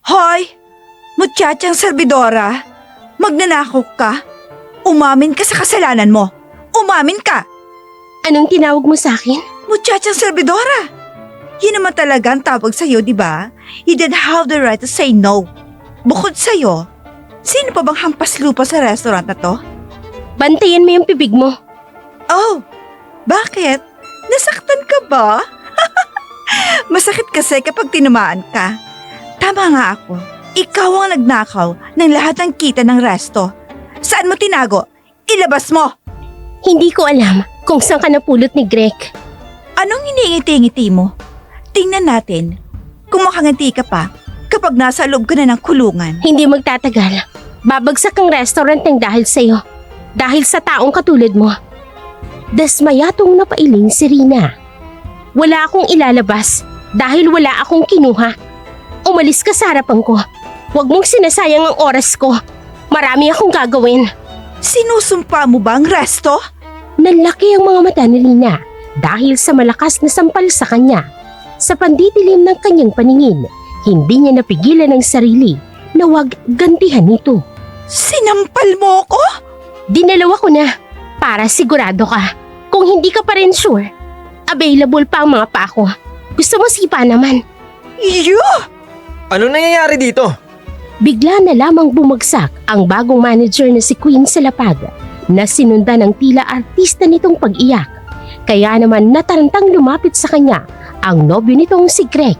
Hoy! Muchachang servidora! Magnanakaw ka? Umamin ka sa kasalanan mo! Umamin ka! Anong tinawag mo sa akin? Muchachang servidora! Yun naman talaga ang tawag sa'yo, di ba? You didn't have the right to say no. Bukod sa'yo, sino pa bang hampas lupa sa restaurant na to? Bantayan mo yung bibig mo. Oh, bakit? Nasaktan ka ba? Masakit kasi kapag tinamaan ka. Tama nga ako. Ikaw ang nagnakaw ng lahat ng kita ng resto. Saan mo tinago? Ilabas mo! Hindi ko alam kung saan ka napulot ni Greg. Anong iniingiti-ngiti mo? Tingnan natin kung makangiti ka pa kapag nasa loob ka na ng kulungan. Hindi magtatagal. Babagsak ang restaurant ng dahil sa'yo. Dahil sa taong katulad mo. Dasmayatong napailing si Rina. Wala akong ilalabas dahil wala akong kinuha. Umalis ka sa harapan ko. Huwag mong sinasayang ang oras ko. Marami akong gagawin. Sinusumpa mo ba ang resto? Nanlaki ang mga mata ni Rina dahil sa malakas na sampal sa kanya. Sa pandidilim ng kanyang paningin, hindi niya napigilan ang sarili na wag gantihan nito. Sinampal mo ko? Dinalawa ko na para sigurado ka. Kung hindi ka pa rin sure, available pa ang mga pako. Gusto mo sipa naman? Iyo! Anong nangyayari dito? Bigla na lamang bumagsak ang bagong manager na si Queen sa lapag na sinundan ng tila artista nitong pag-iyak. Kaya naman natarantang lumapit sa kanya ang nobyo nitong si Greg.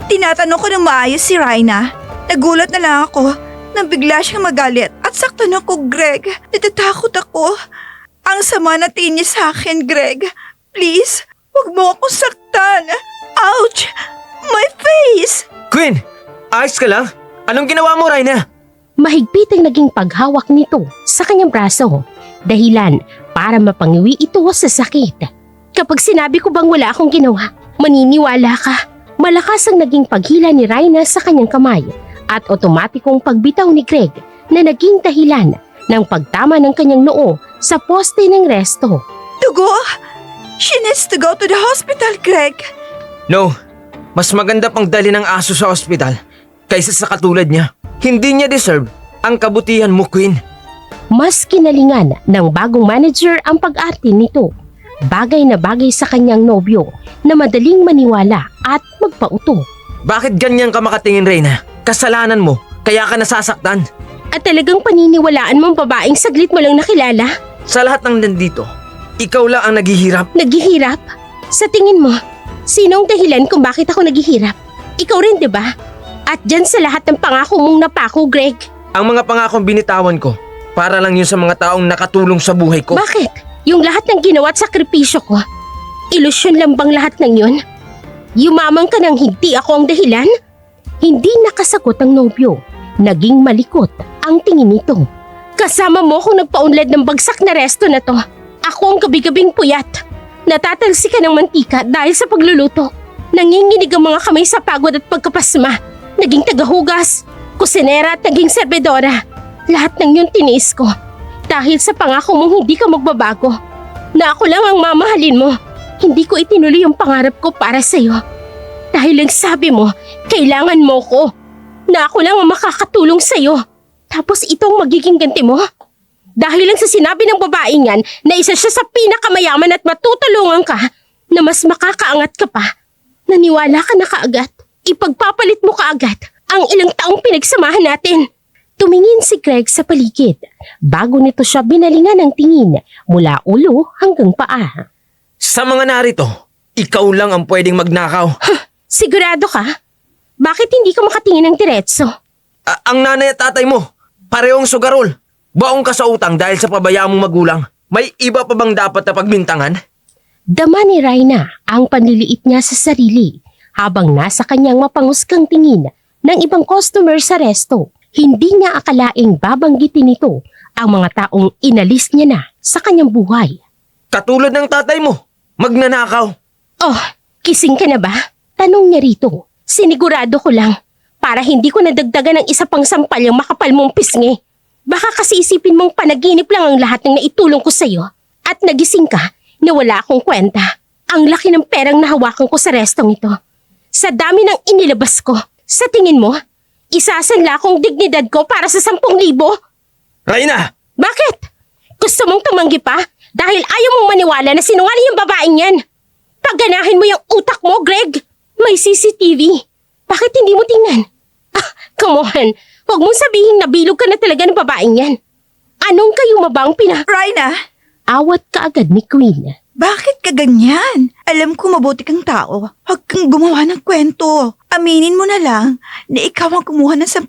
Tinatanong ko ng maayos si Raina. Nagulat na lang ako nang bigla siyang magalit at saktan ako, Greg. Natatakot ako. Ang sama na tingin niya sa akin, Greg. Please, huwag mo akong saktan. Ouch! My face! Queen! Ayos ka lang? Anong ginawa mo, Raina? Mahigpit ang naging paghawak nito sa kanyang braso. Dahilan para mapangiwi ito sa sakit. Kapag sinabi ko bang wala akong ginawa, maniniwala ka. Malakas ang naging paghila ni Raina sa kanyang kamay at otomatikong pagbitaw ni Greg na naging dahilan ng pagtama ng kanyang noo sa poste ng resto. Dugo! She needs to go to the hospital, Greg. No, mas maganda pang dali ng aso sa ospital kaysa sa katulad niya. Hindi niya deserve ang kabutihan mo, Queen. Mas kinalingan ng bagong manager ang pag-arte nito. Bagay na bagay sa kanyang nobyo na madaling maniwala at magpauto. Bakit ganyan ka makatingin, Raina? Kasalanan mo, kaya ka nasasaktan. At talagang paniniwalaan mong babaeng saglit mo lang nakilala? Sa lahat ng nandito, ikaw lang ang naghihirap. Naghihirap? Sa tingin mo, sinong dahilan kung bakit ako naghihirap? Ikaw rin, di ba? At dyan sa lahat ng pangako mong napako, Greg. Ang mga pangakong binitawan ko, para lang yun sa mga taong nakatulong sa buhay ko. Bakit? Yung lahat ng ginawa at sakripisyo ko, ilusyon lang bang lahat ng yun? Yumamang ka nang hindi ako ang dahilan? Hindi nakasagot ang nobyo. Naging malikot ang tingin nito. Kasama mo kung nagpaunlad ng bagsak na resto na to. Ako ang gabi-gabing puyat. Natatalsi ka ng mantika dahil sa pagluluto. Nanginginig ang mga kamay sa pagod at pagkapasma. Naging tagahugas, kusinera at naging serbedora. Lahat ng yun tiniis ko. Dahil sa pangako mong hindi ka magbabago. Na ako lang ang mamahalin mo. Hindi ko itinuloy yung pangarap ko para sa'yo. Dahil lang sabi mo, kailangan mo ko. Na ako lang ang makakatulong sa'yo. Tapos itong magiging ganti mo? Dahil lang sa sinabi ng babaeng yan na isa siya sa pinakamayaman at matutulungan ka na mas makakaangat ka pa. Naniwala ka na kaagad. Ipagpapalit mo kaagad ang ilang taong pinagsamahan natin. Tumingin si Greg sa paligid. Bago nito siya binalingan ng tingin mula ulo hanggang paa. Sa mga narito, ikaw lang ang pwedeng magnakaw. Sigurado ka? Bakit hindi ka makatingin ng diretso? Ang nanay at tatay mo, parehong sugarol. Baong ka sa utang dahil sa pabayaan mong magulang. May iba pa bang dapat na pagbintangan? Dama ni Raina ang panliliit niya sa sarili habang nasa kanyang mapangusgang tingin ng ibang customer sa resto. Hindi niya akalaing babanggitin nito ang mga taong inalis niya na sa kanyang buhay. Katulad ng tatay mo, magnanakaw. Oh, kising ka na ba? Tanong niya rito. Sinigurado ko lang para hindi ko nadagdagan ng isa pang sampal yung makapal mong pisngi. Baka kasi isipin mong panaginip lang ang lahat ng naitulong ko sa'yo at nagising ka na wala akong kwenta. Ang laki ng perang nahawakan ko sa restong ito. Sa dami ng inilabas ko, Sa tingin mo, isasanla kong dignidad ko para sa 10,000? Reyna! Bakit? Gusto mong tumanggi pa? Dahil ayaw mong maniwala na sinungaling yung babaeng yan. Pagganahin mo yung utak mo, Greg. May CCTV. Bakit hindi mo tingnan? Come on. Huwag mong sabihin na bilog ka na talaga ng babaeng yan. Anong kayo mabang Rhina, Awat ka agad ni Queen. bakit ka ganyan? Alam ko mabuti kang tao. Huwag kang gumawa ng kwento. Aminin mo na lang na ikaw ang kumuha ng 10,000.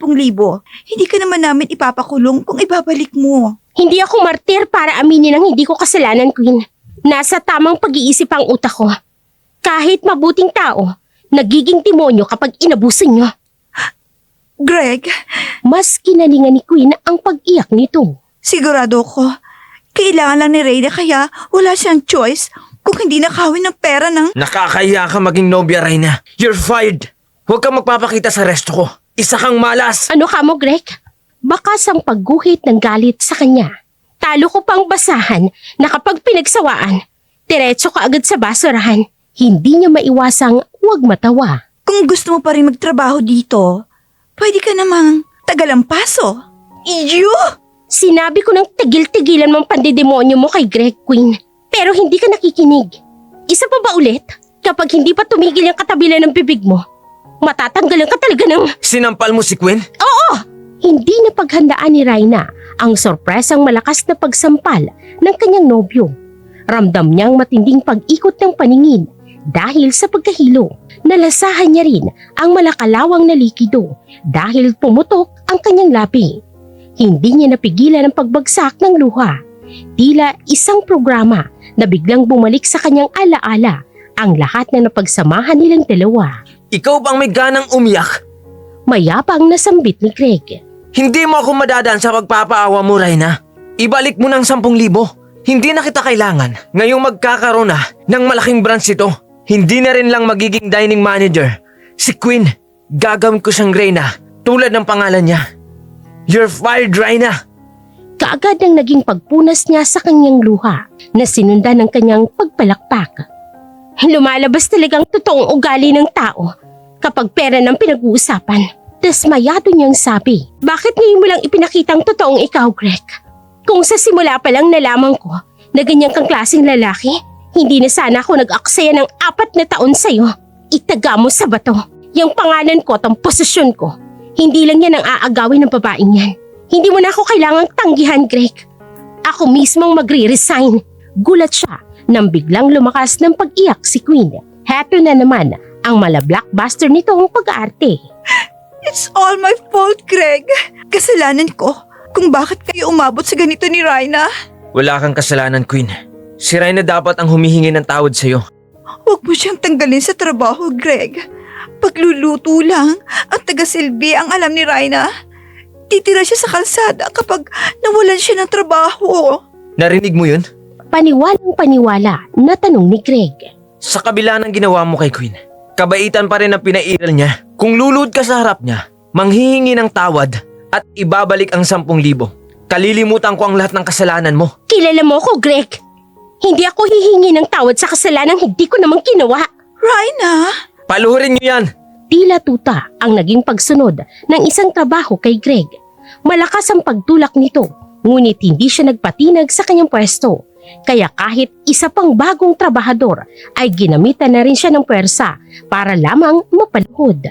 Hindi ka naman namin ipapakulong kung ibabalik mo. Hindi ako martir para aminin ang hindi ko kasalanan, Queen. Nasa tamang pag-iisip ang utak ko. Kahit mabuting tao, nagiging demonyo kapag inabuso nyo. Greg, Mas kinalingan ni Queen ang pag-iyak nito. sigurado ko, kailangan lang ni Reyna kaya wala siyang choice kung hindi nakawin ng pera ng... Nakakahiya ka maging nobya, Reyna. You're fired. Huwag kang magpapakita sa resto ko. Isa kang malas. Ano ka mo, Greg? Bakas ang pagguhit ng galit sa kanya. Talo ko pang basahan na kapag pinagsawaan, diretso ka agad sa basurahan. Hindi niya maiwasang huwag matawa. Kung gusto mo pa rin magtrabaho dito, pwede ka namang tagalampaso. Iyo! Sinabi ko ng tigil-tigilan mong pandidemonyo mo kay Greg, Queen. Pero hindi ka nakikinig. Isa pa ba ulit? Kapag hindi pa tumigil yung katabilan ng bibig mo, matatanggalan ka talaga ng... Sinampal mo si Queen? Oo! Hindi na paghandaan ni Reyna ang sorpresang malakas na pagsampal ng kanyang nobyo. Ramdam niyang matinding pag-ikot ng paningin dahil sa pagkahilo. Nalasahan niya rin ang malakalawang na likido dahil pumutok ang kanyang labi. Hindi niya napigilan ang pagbagsak ng luha. Tila isang programa na biglang bumalik sa kanyang alaala ang lahat na napagsamahan nilang dalawa. Ikaw bang may ganang umiyak? Mayabang nasambit ni Greg. Hindi mo ako madadaan sa pagpapaawa mo, Reyna. Ibalik mo ng 10,000. Hindi na kita kailangan. Ngayong magkakaroon na ng malaking branch ito. Hindi na rin lang magiging dining manager. Si Queen, gagawin ko siyang Reyna tulad ng pangalan niya. You're fired, Reyna! Kaagad ang naging pagpunas niya sa kanyang luha na sinundan ng kanyang pagpalakpak. Lumalabas talagang totoong ugali ng tao kapag pera ng pinag-uusapan. Desmayado niyang sabi, bakit ngayon mo lang ipinakitang totoong ikaw, Greg? Kung sa simula pa lang nalaman ko na ganyan kang klaseng lalaki, hindi na sana ako nag-aksaya ng 4 na taon sa'yo. Itaga mo sa bato. Yung pangalan ko at ang posisyon ko. Hindi lang yan ang aagawin ng babaeng yan. Hindi mo na ako kailangang tanggihan, Greg. Ako mismong magre-resign. Gulat siya nang biglang lumakas ng pag-iyak si Queen. Heto na naman ang mala-blockbuster nitong pag-aarte. It's all my fault, Greg. Kasalanan ko kung bakit kayo umabot sa ganito ni Reyna. Wala kang kasalanan, Queen. Si Reyna dapat ang humihingi ng tawad sa'yo. Huwag mo siyang tanggalin sa trabaho, Greg. Pagluluto lang ang taga-silbi ang alam ni Reyna. Titira siya sa kalsada kapag nawalan siya ng trabaho. Narinig mo yun? Paniwalang paniwala na tanong ni Greg. Sa kabila ng ginawa mo kay Queen, kabaitan pa rin ang pinairal niya. Kung lulud ka sa harap niya, manghihingi ng tawad at ibabalik ang 10,000. Kalilimutan ko ang lahat ng kasalanan mo. Kilala mo ko, Greg. Hindi ako hihingi ng tawad sa kasalanang hindi ko namang ginawa. Reyna! Paluhurin niyo yan! Tila tuta ang naging pagsunod ng isang trabaho kay Greg. Malakas ang pagtulak nito, ngunit hindi siya nagpatinag sa kanyang pwesto. Kaya kahit isa pang bagong trabahador ay ginamitan na rin siya ng pwersa para lamang mapaluhod.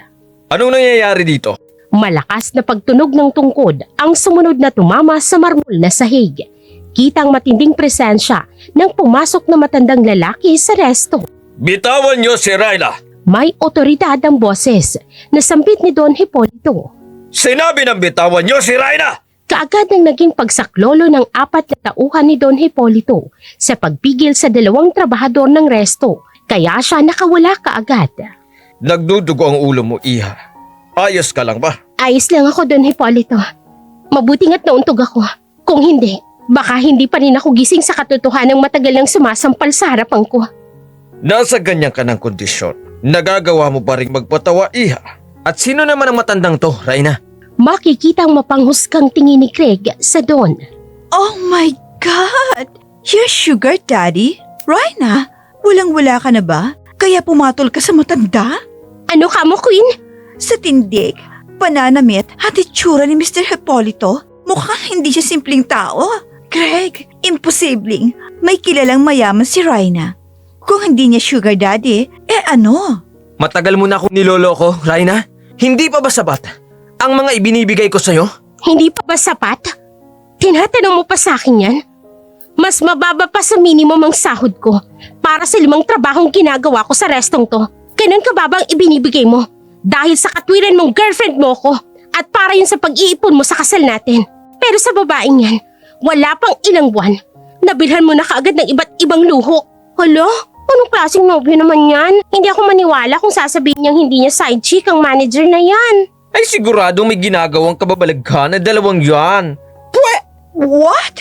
Anong nangyayari dito? Malakas na pagtunog ng tungkod ang sumunod na tumama sa marmol na sahig. Kitang matinding presensya ng pumasok na matandang lalaki sa resto. Bitawan niyo si Reyna! May otoridad ang boses na sambit ni Don Hipolito. Sinabi ng bitawan niyo si Reyna! Kaagad ang naging pagsaklolo ng 4 na tauhan ni Don Hipolito sa pagpigil sa 2 trabahador ng resto, kaya siya nakawala kaagad. Nagdudugo ang ulo mo, Iha. Ayos ka lang ba? Ayos lang ako, Don Hipolito. Mabuti nga't nauntog ako. Kung hindi, baka hindi pa rin ako gising sa katotohanang matagal nang sumasampal sa harapan ko. Nasa ganyan ka ng kondisyon. Nagagawa mo pa rin magpatawa, Iha. At sino naman ang matandang to, Reyna? Makikita ang mapanghusgang tingin ni Craig sa Don. Oh my God! Your sugar daddy? Reyna, walang-wala ka na ba? Kaya pumatol ka sa matanda? Ano ka mo, Queen? Sa tindig, pananamit at itsura ni Mr. Hipolito, mukhang hindi siya simpleng tao. Greg, imposibleng may kilalang mayaman si Raina. Kung hindi niya sugar daddy, ano? Matagal mo na akong niloloko, Raina. Hindi pa ba sapat ang mga ibinibigay ko sa'yo? Hindi pa ba sapat? Tinatanong mo pa sa akin yan? Mas mababa pa sa minimum ang sahod ko para sa 5 trabahong ginagawa ko sa restong to. Ganun ka ba bang ibinibigay mo? Dahil sa katwiran mong girlfriend mo ko at para yun sa pag-iipon mo sa kasal natin. Pero sa babaeng yan, wala pang ilang buwan, nabilhan mo na kaagad ng iba't ibang luho. Hala? Anong klaseng nobyo naman yan? Hindi ako maniwala kung sasabihin niyang hindi niya side chick ang manager na yan. Ay sigurado may ginagawang kababalaghan na 2 yan. What?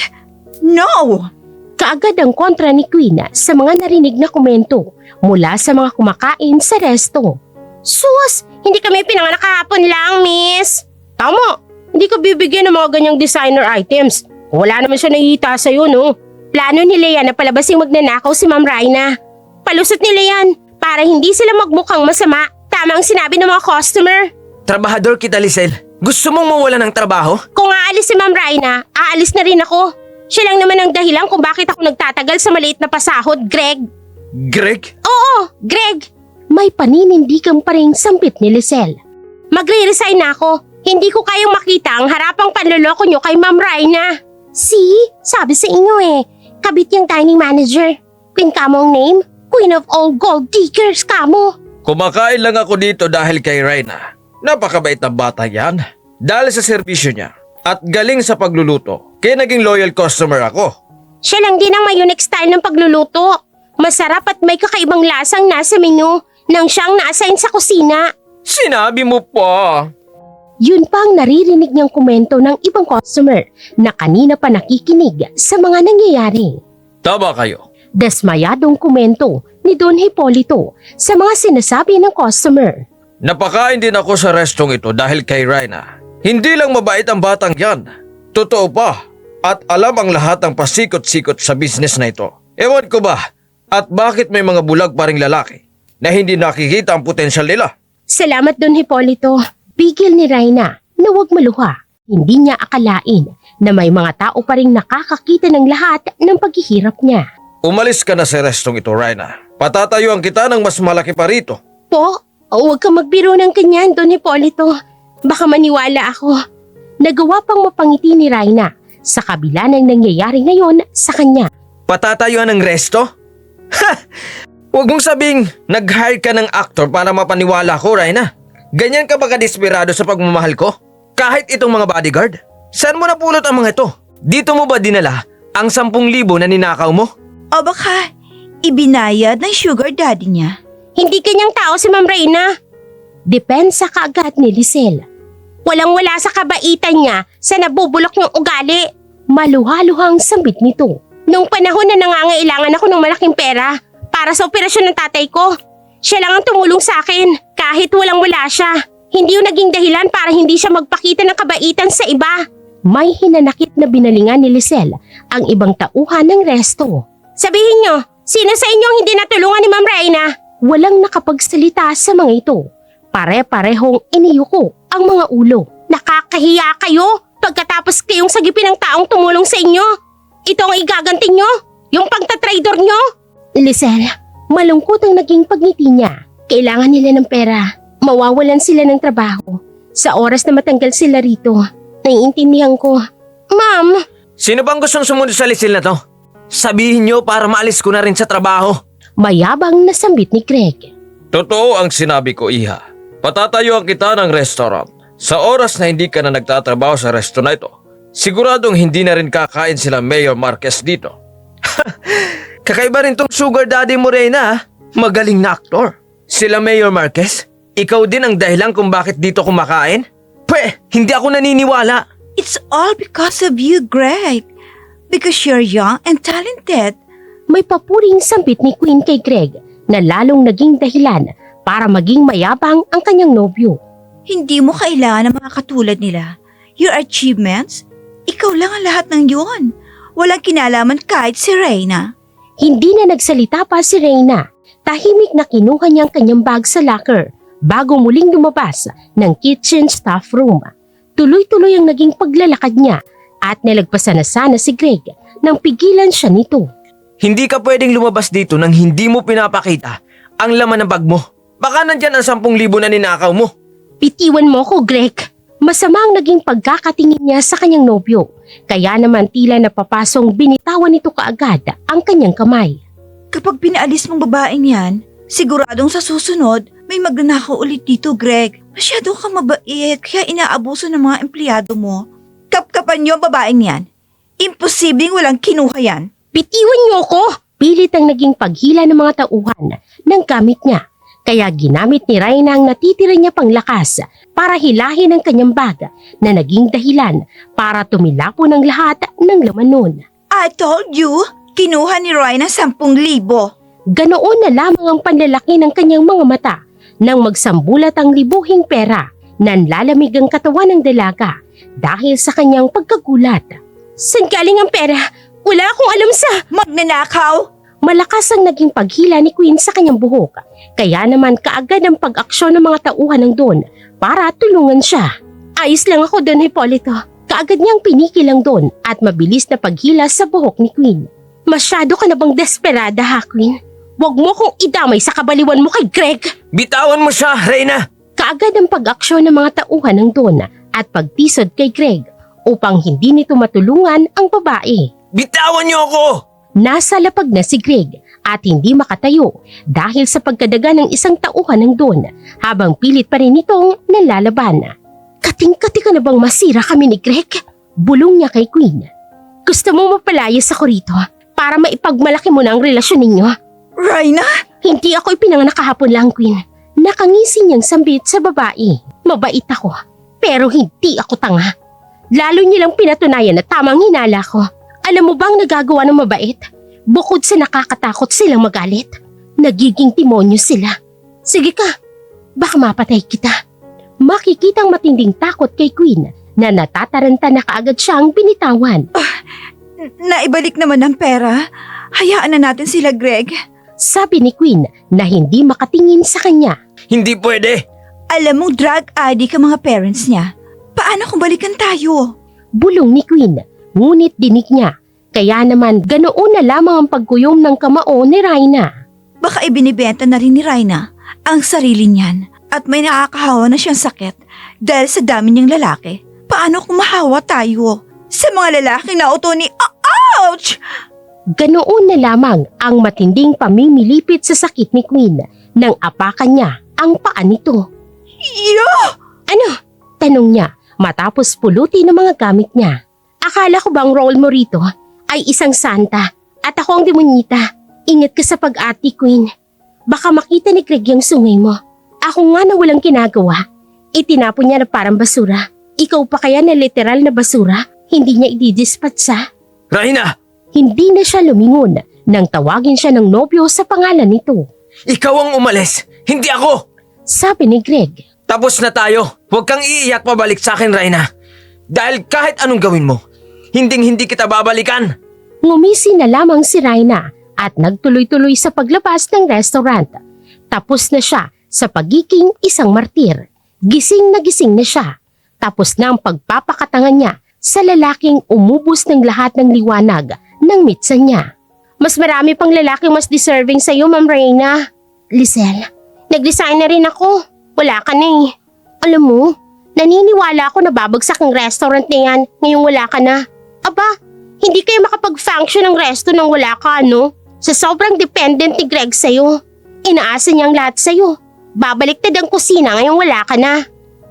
No! Kaagad ang kontra ni Queen sa mga narinig na komento mula sa mga kumakain sa resto. Sus! Hindi kami pinanganak kahapon lang, miss! Tama! Hindi ko bibigyan ng mga ganyang designer items. Wala naman siya nakikita sa'yo, no? Plano nila yan na palabasing magnanakaw si Ma'am Raina. Palusot nila yan para hindi sila magmukhang masama. Tama ang sinabi ng mga customer. Trabahador kita, Lisel. Gusto mong mawala ng trabaho? Kung aalis si Ma'am Raina, aalis na rin ako. Siya lang naman ang dahilan kung bakit ako nagtatagal sa maliit na pasahod, Greg. Greg? Oo, Greg! May paninindigan pa rin sampit ni Lisel. Magre-resign na ako. Hindi ko kayang makita ang harapang panloloko nyo kay Ma'am Raina. See? Sabi sa inyo kabit yung dining manager. Queen kamo ang name? Queen of all gold diggers kamo. Kumakain lang ako dito dahil kay Raina. Napakabait na bata yan. Dahil sa serbisyo niya at galing sa pagluluto, kaya naging loyal customer ako. Siya lang din ang may unique style ng pagluluto. Masarap at may kakaibang lasang nasa menu nang siyang na-assign sa kusina. Sinabi mo pa. Yun pa ang naririnig niyang komento ng ibang customer na kanina pa nakikinig sa mga nangyayari. Tama kayo. Desmayadong komento ni Don Hipolito sa mga sinasabi ng customer. Napakain din ako sa restong ito dahil kay Raina. Hindi lang mabait ang batang yan. Totoo pa. At alam ang lahat ng pasikot-sikot sa business na ito. Ewan ko ba? At bakit may mga bulag pa ring lalaki na hindi nakikita ang potensyal nila? Salamat Don Hipolito. Bigil ni Raina na huwag maluha. Hindi niya akalain na may mga tao pa ring nakakakita ng lahat ng paghihirap niya. Umalis ka na sa restong ito, Raina. Patatayuan kita ng mas malaki pa rito. Po, huwag kang magbiro ng kanyan, Don Hipolito. Baka maniwala ako. Nagawa pang mapangiti ni Raina sa kabila ng nangyayari ngayon sa kanya. Patatayuan ng resto? Ha! Huwag mong sabing nag-hire ka ng actor para mapaniwala ko, Raina. Ganyan ka ba kadesperado sa pagmamahal ko? Kahit itong mga bodyguard? Saan mo napulot ang mga ito? Dito mo ba dinala ang 10,000 na ninakaw mo? O baka ibinayad ng sugar daddy niya? Hindi kanyang tao si Ma'am Raina. Depensa kaagad ni Lisel. Walang-wala sa kabaitan niya sa nabubulok niyang ugali. Maluhaluhang sambit nito. Nung panahon na nangangailangan ako ng malaking pera para sa operasyon ng tatay ko, siya lang ang tumulong sa akin kahit walang-wala siya. Hindi yung naging dahilan para hindi siya magpakita ng kabaitan sa iba. May hinanakit na binalingan ni Lisel ang ibang tauhan ng resto. Sabihin niyo, sino sa inyo ang hindi natulungan ni Ma'am Raina? Walang nakapagsalita sa mga ito. Pare-parehong iniyuko ang mga ulo. Nakakahiya kayo pagkatapos kayong sagipin ng taong tumulong sa inyo. Ito ang igaganti nyo? Yung pagtatraidor nyo? Lisel, malungkot ang naging pagngiti niya. Kailangan nila ng pera. Mawawalan sila ng trabaho. Sa oras na matanggal sila rito, naiintindihan ko. Ma'am! Sino bang gustong sumunod sa lisil na to? Sabihin nyo para maalis ko na rin sa trabaho. Mayabang nasambit ni Greg. Totoo ang sinabi ko, Iha. Patatayuan kita ng restaurant. Sa oras na hindi ka na nagtatrabaho sa resto na ito, siguradong hindi na rin kakain sila Mayor Marquez dito. Kakaiba rin tong sugar daddy mo, Reyna. Magaling na aktor. Sila Mayor Marquez? Ikaw din ang dahilan kung bakit dito kumakain? Hindi ako naniniwala. It's all because of you, Greg. Because you're young and talented. May papuring sambit ni Queen kay Greg na lalong naging dahilan para maging mayabang ang kanyang nobyo. Hindi mo kailangan ng mga katulad nila. Your achievements, ikaw lang ang lahat ng yun. Walang kinalaman kahit si Reyna. Hindi na nagsalita pa si Reyna. Tahimik na kinuha niya ang kanyang bag sa locker bago muling lumabas ng kitchen staff room. Tuloy-tuloy ang naging paglalakad niya at nilagpasan na sana si Greg nang pigilan siya nito. Hindi ka pwedeng lumabas dito nang hindi mo pinapakita ang laman ng bag mo. Baka nandyan ang 10,000 na ninakaw mo. Bitiwan mo ko, Greg. Masama ang naging pagkakatingin niya sa kanyang nobyo. Kaya naman tila napapasong binitawan nito kaagad ang kanyang kamay. Kapag pinaalis mong babaeng yan, siguradong sa susunod, may magnanakaw ulit dito, Greg. Masyado kang mabait, kaya inaabuso ng mga empleyado mo. Kapkapan niyo ang babaeng yan. Imposibleng walang kinuha yan. Bitiwan niyo ko! Pilit ang naging paghila ng mga tauhan ng gamit niya. Kaya ginamit ni Raina ang natitira niya pang lakas para hilahin ang kanyang bag na naging dahilan para tumilapo ng lahat ng laman nun. I told you, kinuha ni Ryan ang 10,000. Ganoon na lamang ang panlalaki ng kanyang mga mata nang magsambulat ang libuhing pera. Nanlalamig ang katawan ng dalaga dahil sa kanyang pagkagulat. Saan galing ang pera? Wala akong alam sa... Magnanakaw? Malakas ang naging paghila ni Queen sa kanyang buhok. Kaya naman kaagad ang pag-aksyon ng mga tauhan ng Don para tulungan siya. Ayos lang ako Don Hipolito. Kaagad niyang pinikil ang Don at mabilis na paghila sa buhok ni Queen. Masyado ka na bang desperada ha, Queen? Huwag mo kong idamay sa kabaliwan mo kay Greg. Bitawan mo siya, Reyna! Kaagad ang pag-aksyon ng mga tauhan ng Don at pagtisod kay Greg upang hindi nito matulungan ang babae. Bitawan niyo ako! Nasa lapag na si Greg at hindi makatayo dahil sa pagkadaga ng isang tauhan ng Don habang pilit pa rin itong nalalaban. Kating-kati ka na bang masira kami ni Greg? Bulong niya kay Queen. Gusto mo mapalayas ako rito para maipagmalaki mo na ang relasyon ninyo? Raina? Hindi ako ipinanganak kahapon lang, Queen. Nakangisi niyang sambit sa babae. Mabait ako, pero hindi ako tanga. Lalo nilang pinatunayan na tamang hinala ko. Alam mo bang nagagawa ng mabait? Bukod sa nakakatakot silang magalit, nagiging timonyo sila. Sige ka, baka mapatay kita. Makikitang matinding takot kay Queen na natataranta na kaagad siyang binitawan. Naibalik naman ang pera. Hayaan na natin sila, Greg. Sabi ni Queen na hindi makatingin sa kanya. Hindi pwede! Alam mong drug addict ang mga parents niya. Paano kung balikan tayo? Bulong ni Queen, ngunit dinig niya. Kaya naman ganoon na lamang ang pagkuyom ng kamao ni Raina. Baka ibinibenta na rin ni Raina ang sarili niyan at may nakakahawa na siyang sakit dahil sa dami niyang lalaki. Paano kung mahawa tayo sa mga lalaki na uto ni... Ouch! Ganoon na lamang ang matinding pamimilipit sa sakit ni Queen nang apakan niya ang paa nito. Yo! Ano? Tanong niya matapos pulutin ang mga gamit niya. Akala ko bang role mo rito ay isang santa at ako ang demonyita. Ingat ka sa pag-ati, Queen. Baka makita ni Greg yung sungay mo. Ako nga na walang ginagawa. Itinapon niya na parang basura. Ikaw pa kaya na literal na basura? Hindi niya i-dispatcha? Reyna! Hindi na siya lumingon nang tawagin siya ng nobyo sa pangalan nito. Ikaw ang umalis, hindi ako! Sabi ni Greg. Tapos na tayo. Huwag kang iiyak pabalik sa akin, Reyna. Dahil kahit anong gawin mo, hindi kita babalikan. Ngumisi na lamang si Raina at nagtuloy-tuloy sa paglabas ng restaurant. Tapos na siya sa pagiging isang martir. Gising na siya. Tapos na ang pagpapakatangan niya sa lalaking umubos ng lahat ng liwanag ng mitsa niya. Mas marami pang lalaking mas deserving sa iyo, Ma'am Raina. Lisel, nag-resign na rin ako. Wala ka na eh. Alam mo, naniniwala ako na babagsak ang restaurant na yan ngayong wala ka na. Aba, hindi kayo makapag-function ng resto nang wala ka, no? Sa sobrang dependent ni Greg sa'yo. Inaasa niyang lahat sa'yo. Babaliktad ang kusina ngayong wala ka na.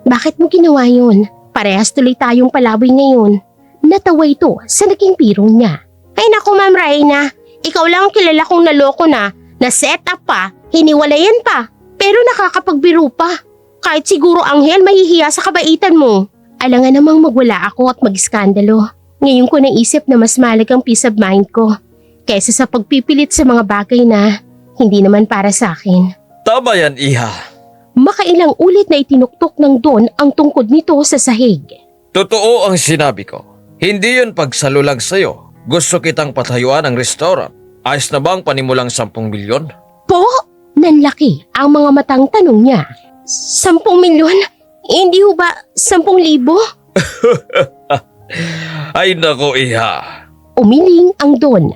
Bakit mo ginawa yun? Parehas tuloy tayong palaboy ngayon. Natawa ito sa naging birong niya. Ay naku, Ma'am Raina, ikaw lang ang kilala kong naloko na set up pa, hiniwalayan pa, pero nakakapagbiro pa. Kahit siguro Anghel mahihiya sa kabaitan mo. Alangan namang magwala ako at mag-iskandalo. Ngayon ko naisip na mas mahalagang peace of mind ko kaysa sa pagpipilit sa mga bagay na hindi naman para sa akin. Tama yan, Iha. Makailang ulit na itinuktok ng Don ang tungkod nito sa sahig. Totoo ang sinabi ko. Hindi yun pagsalulag sa'yo. Gusto kitang patayuan ang restaurant. Ayos na ba ang panimulang 10 milyon? Po? Nanlaki ang mga matang tanong niya. 10 milyon? Hindi ho ba 10,000? Ay nako, Iha. Umiling ang Don.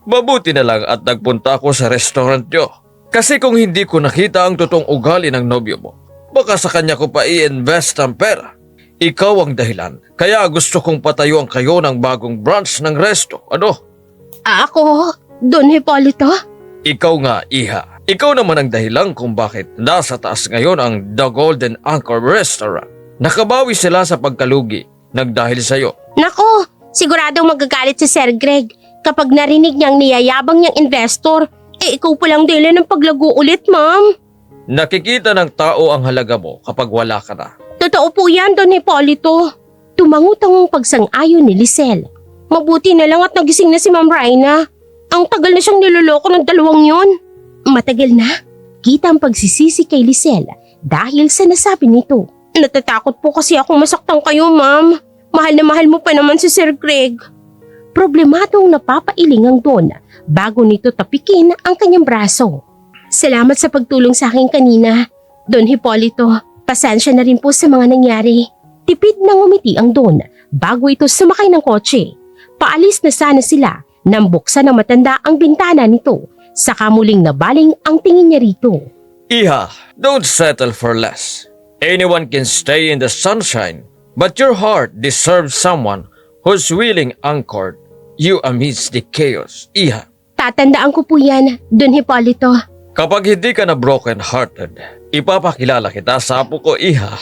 Mabuti na lang at nagpunta ako sa restaurant nyo. Kasi kung hindi ko nakita ang totoong ugali ng nobyo mo, baka sa kanya ko pa i-invest ang pera. Ikaw ang dahilan. Kaya gusto kong patayuan kayo ng bagong branch ng resto. Ano? Ako, Don Hipolito? Ikaw nga, Iha. Ikaw naman ang dahilan kung bakit nasa taas ngayon ang The Golden Anchor Restaurant. Nakabawi sila sa pagkalugi nagdahil sa'yo. Nako, siguradong magagalit si Sir Greg kapag narinig niyang niyayabang niyang investor. Ikaw pa lang dahilan ng paglago ulit, ma'am. Nakikita ng tao ang halaga mo kapag wala ka na. Totoo po yan, Don Hipolito. Tumangot-tangong pagsang-ayon ni Lisel. Mabuti na lang at nagising na si Ma'am Rhina. Ang tagal na siyang niloloko ng dalawang yon. Matagal na. Kita ang pagsisisi kay Lisel dahil sa nasabi nito. Natatakot po kasi akong masaktan kayo, ma'am. Mahal na mahal mo pa naman si Sir Greg. Problemadong napapailing ang Don bago nito tapikin ang kanyang braso. Salamat sa pagtulong sa akin kanina, Don Hipolito. Pasensya na rin po sa mga nangyari. Tipid na ngumiti ang Don bago ito sumakay ng kotse. Paalis na sana sila nang buksan ng matanda ang bintana nito. Saka muling nabaling ang tingin niya rito. Iha, don't settle for less. Anyone can stay in the sunshine, but your heart deserves someone who's willing anchored you amidst the chaos. Iha, Tatandaan ko po yan, Don Hipolito. kapag hindi ka na broken-hearted, ipapakilala kita sa apo ko, Iha.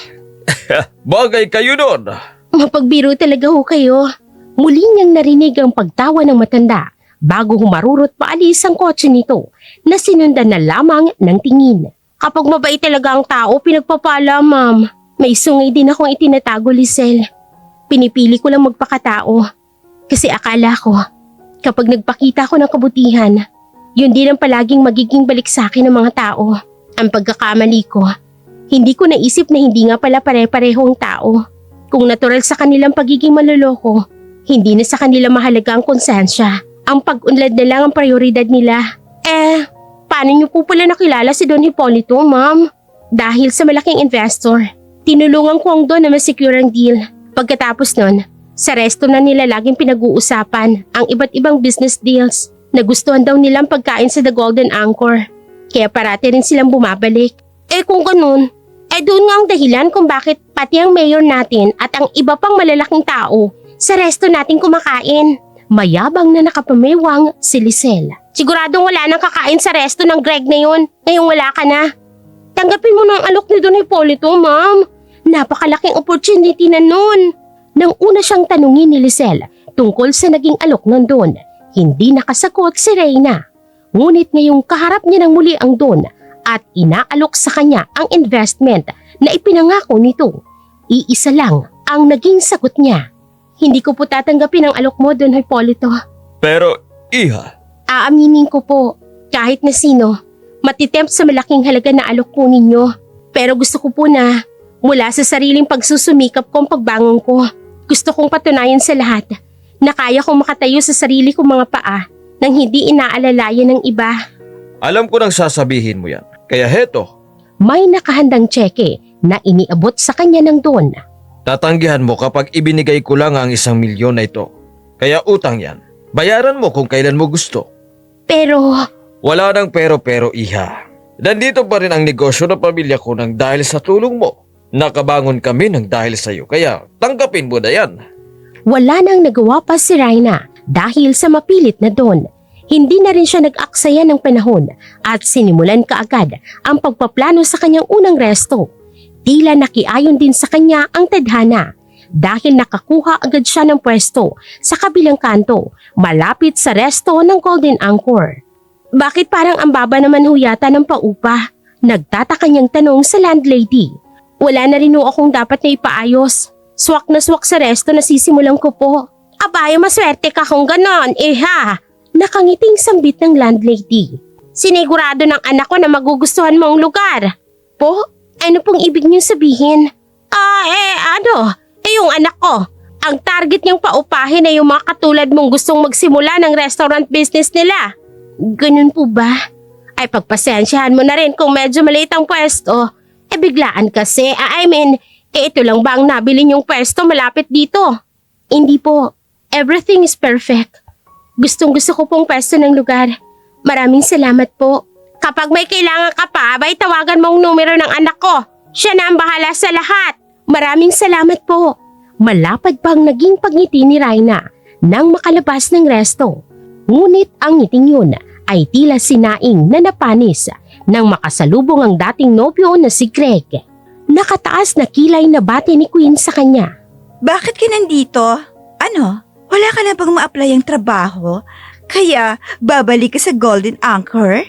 Bagay kayo nun. Mapagbiro talaga ho kayo. Muli niyang narinig ang pagtawa ng matanda bago humarurot paalis ang kotse nito na sinundan na lamang ng tingin. Kapag mabait talaga ang tao, pinagpapala, ma'am. May sungay din akong itinatago, Lisel. Pinipili ko lang magpakatao. Kasi akala ko, kapag nagpakita ko ng kabutihan, yun din ang palaging magiging balik sa akin ng mga tao. Ang pagkakamali ko, hindi ko naisip na hindi nga pala pare-pareho ang tao. Kung natural sa kanilang pagiging maloloko, hindi na sa kanila mahalaga ang konsensya. Ang pag-unlad na lang ang prioridad nila. Paano niyo po pala nakilala si Don Hipolito, ma'am? Dahil sa malaking investor. Tinulungan ko ang Don na masecure ang deal. Pagkatapos nun, sa resto na nila laging pinag-uusapan ang iba't ibang business deals. Nagustuhan daw nilang pagkain sa The Golden Anchor. Kaya parati rin silang bumabalik. Kung ganun, doon nga ang dahilan kung bakit pati ang mayor natin at ang iba pang malalaking tao sa resto natin kumakain. Mayabang na nakapamewang si Lisel. Siguradong wala nang kakain sa resto ng Greg na yun. Ngayong wala ka na. Tanggapin mo na ang alok ni Don Hipolito, ma'am. Napakalaking opportunity na nun. Nang una siyang tanungin ni Lisel tungkol sa naging alok ng Don, hindi nakasagot si Reyna. Ngunit ngayong kaharap niya ng muli ang Don at inaalok sa kanya ang investment na ipinangako nito, iisa lang ang naging sagot niya. Hindi ko po tatanggapin ang alok mo, Don Hipolito. Pero, Iha, Aaminin ko po, kahit na sino, matitempt sa malaking halaga na alok po ninyo. Pero gusto ko po na, mula sa sariling pagsusumikap kong pagbangon ko, gusto kong patunayan sa lahat na kaya kong makatayo sa sarili kong mga paa nang hindi inaalalayan ng iba. alam ko nang sasabihin mo yan. Kaya heto, May nakahandang tseke na iniabot sa kanya ng Don. tatanggihan mo kapag ibinigay ko lang ang 1 milyon na ito. Kaya utang yan. Bayaran mo kung kailan mo gusto. Pero, Wala nang pero-pero, Iha. Nandito pa rin ang negosyo ng pamilya ko nang dahil sa tulong mo. Nakabangon kami nang dahil sa iyo, kaya tanggapin mo na yan. wala nang nagawa pa si Rhina dahil sa mapilit na Don. Hindi na rin siya nag-aksaya ng panahon at sinimulan kaagad ang pagpaplano sa kanyang unang resto. Tila nakiayon din sa kanya ang tadhana dahil nakakuha agad siya ng pwesto sa kabilang kanto malapit sa resto ng Golden Anchor. Bakit parang ang baba naman ho yata ng paupa? Nagtataka niyang tanong sa landlady. Wala na rin ho akong dapat na ipaayos. Swak na swak sa resto na sisimulan ko po. Abay, maswerte ka kung ganon, ha? Nakangiting sambit ng landlady. Sinigurado ng anak ko na magugustuhan mo ang lugar. Po? Ano pong ibig niyong sabihin? Yung anak ko. Ang target niyang paupahin ay yung mga katulad mong gustong magsimula ng restaurant business nila. Ganun po ba? Ay pagpasensyahan mo na rin kung medyo maliit ang pwesto. Biglaan kasi. Ito lang ba ang nabili niyong pwesto malapit dito? Hindi po. Everything is perfect. Gustong-gusto ko pong pwesto ng lugar. Maraming salamat po. Kapag may kailangan ka pa, abay tawagan mo ang numero ng anak ko. Siya na ang bahala sa lahat. Maraming salamat po. Malapad pang naging pagngiti ni Raina nang makalabas ng resto. Ngunit ang ngiting yun ay tila sinaing na napanis nang makasalubong ang dating nobyo na si Greg. Nakataas na kilay na bati ni Queen sa kanya. Bakit ka nandito? Ano? Wala ka na bang ma-apply ang trabaho? Kaya babalik ka sa Golden Anchor?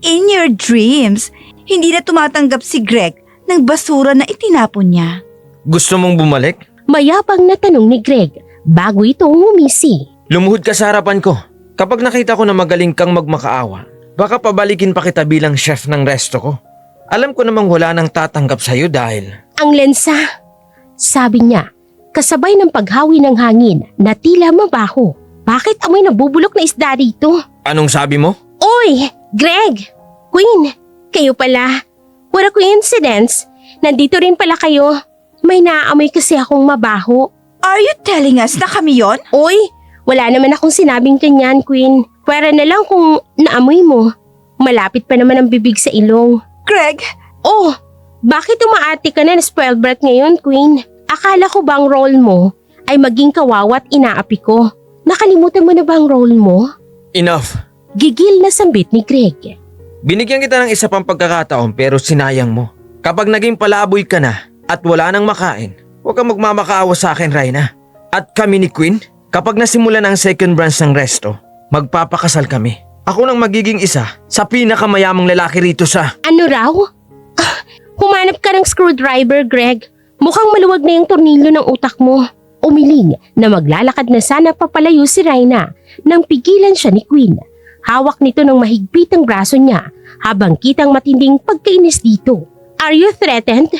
In your dreams, hindi na tumatanggap si Greg ng basura na itinapon niya. Gusto mong bumalik? Mayabang na tanong ni Greg bago ito ngumisi. Lumuhod ka sa harapan ko. Kapag nakita ko na magaling kang magmakaawa, baka pabalikin pa kita bilang chef ng resto ko. Alam ko namang wala nang tatanggap sa'yo dahil… Ang lensa, sabi niya, kasabay ng paghawi ng hangin na tila mabaho. Bakit amoy nabubulok na isda dito? Anong sabi mo? Oy, Greg! Queen, kayo pala. What a coincidence. Nandito rin pala kayo. May naaamoy kasi akong mabaho. Are you telling us na kami yon? Oy, wala naman akong sinabing kanyan, Queen. Pwera na lang kung naamoy mo. Malapit pa naman ang bibig sa ilong. Greg, Oh, bakit umaati ka na spoiled brat ngayon, Queen? Akala ko bang role mo ay maging kawawa at inaapi ko? Nakalimutan mo na bang role mo? Enough. Gigil na sambit ni Greg. Binigyan kita ng isa pang pagkakataon pero sinayang mo. Kapag naging palaboy ka na at wala nang makain, huwag kang magmamakaawa sa akin, Raina. At kami ni Queen, kapag nasimulan ang second branch ng resto, magpapakasal kami. Ako nang magiging isa sa pinakamayamang lalaki rito sa… Ano raw? Humanap ka ng screwdriver, Greg. Mukhang maluwag na yung tornilyo ng utak mo. Umiling na maglalakad na sana papalayo si Raina nang pigilan siya ni Queen. Hawak nito ng mahigpit ang braso niya habang kitang matinding pagkainis dito. Are you threatened?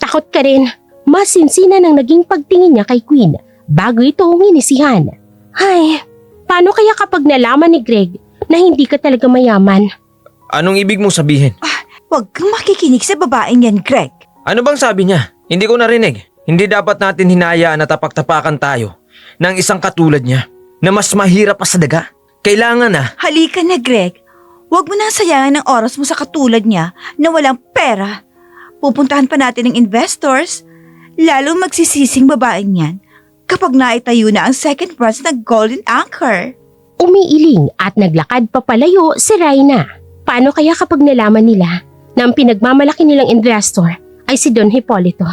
Takot ka rin. Mas sinsina nang naging pagtingin niya kay Queen bago ito nginisihan. Ay, paano kaya kapag nalaman ni Greg na hindi ka talaga mayaman? Anong ibig mong sabihin? huwag kang makikinig sa babaeng yan, Greg. Ano bang sabi niya? Hindi ko narinig. Hindi dapat natin hinayaan na tapak-tapakan tayo ng isang katulad niya na mas mahirap pa sa daga. Kailangan na… Halika na, Greg. Huwag mo na sayangin ang oras mo sa katulad niya na walang pera. Pupuntahan pa natin ng investors. Lalo magsisising babaeng yan kapag naitayo na ang second branch ng Golden Anchor. Umiiling at naglakad papalayo si Raina. Paano kaya kapag nalaman nila na ang pinagmamalaki nilang investor ay si Don Hipolito?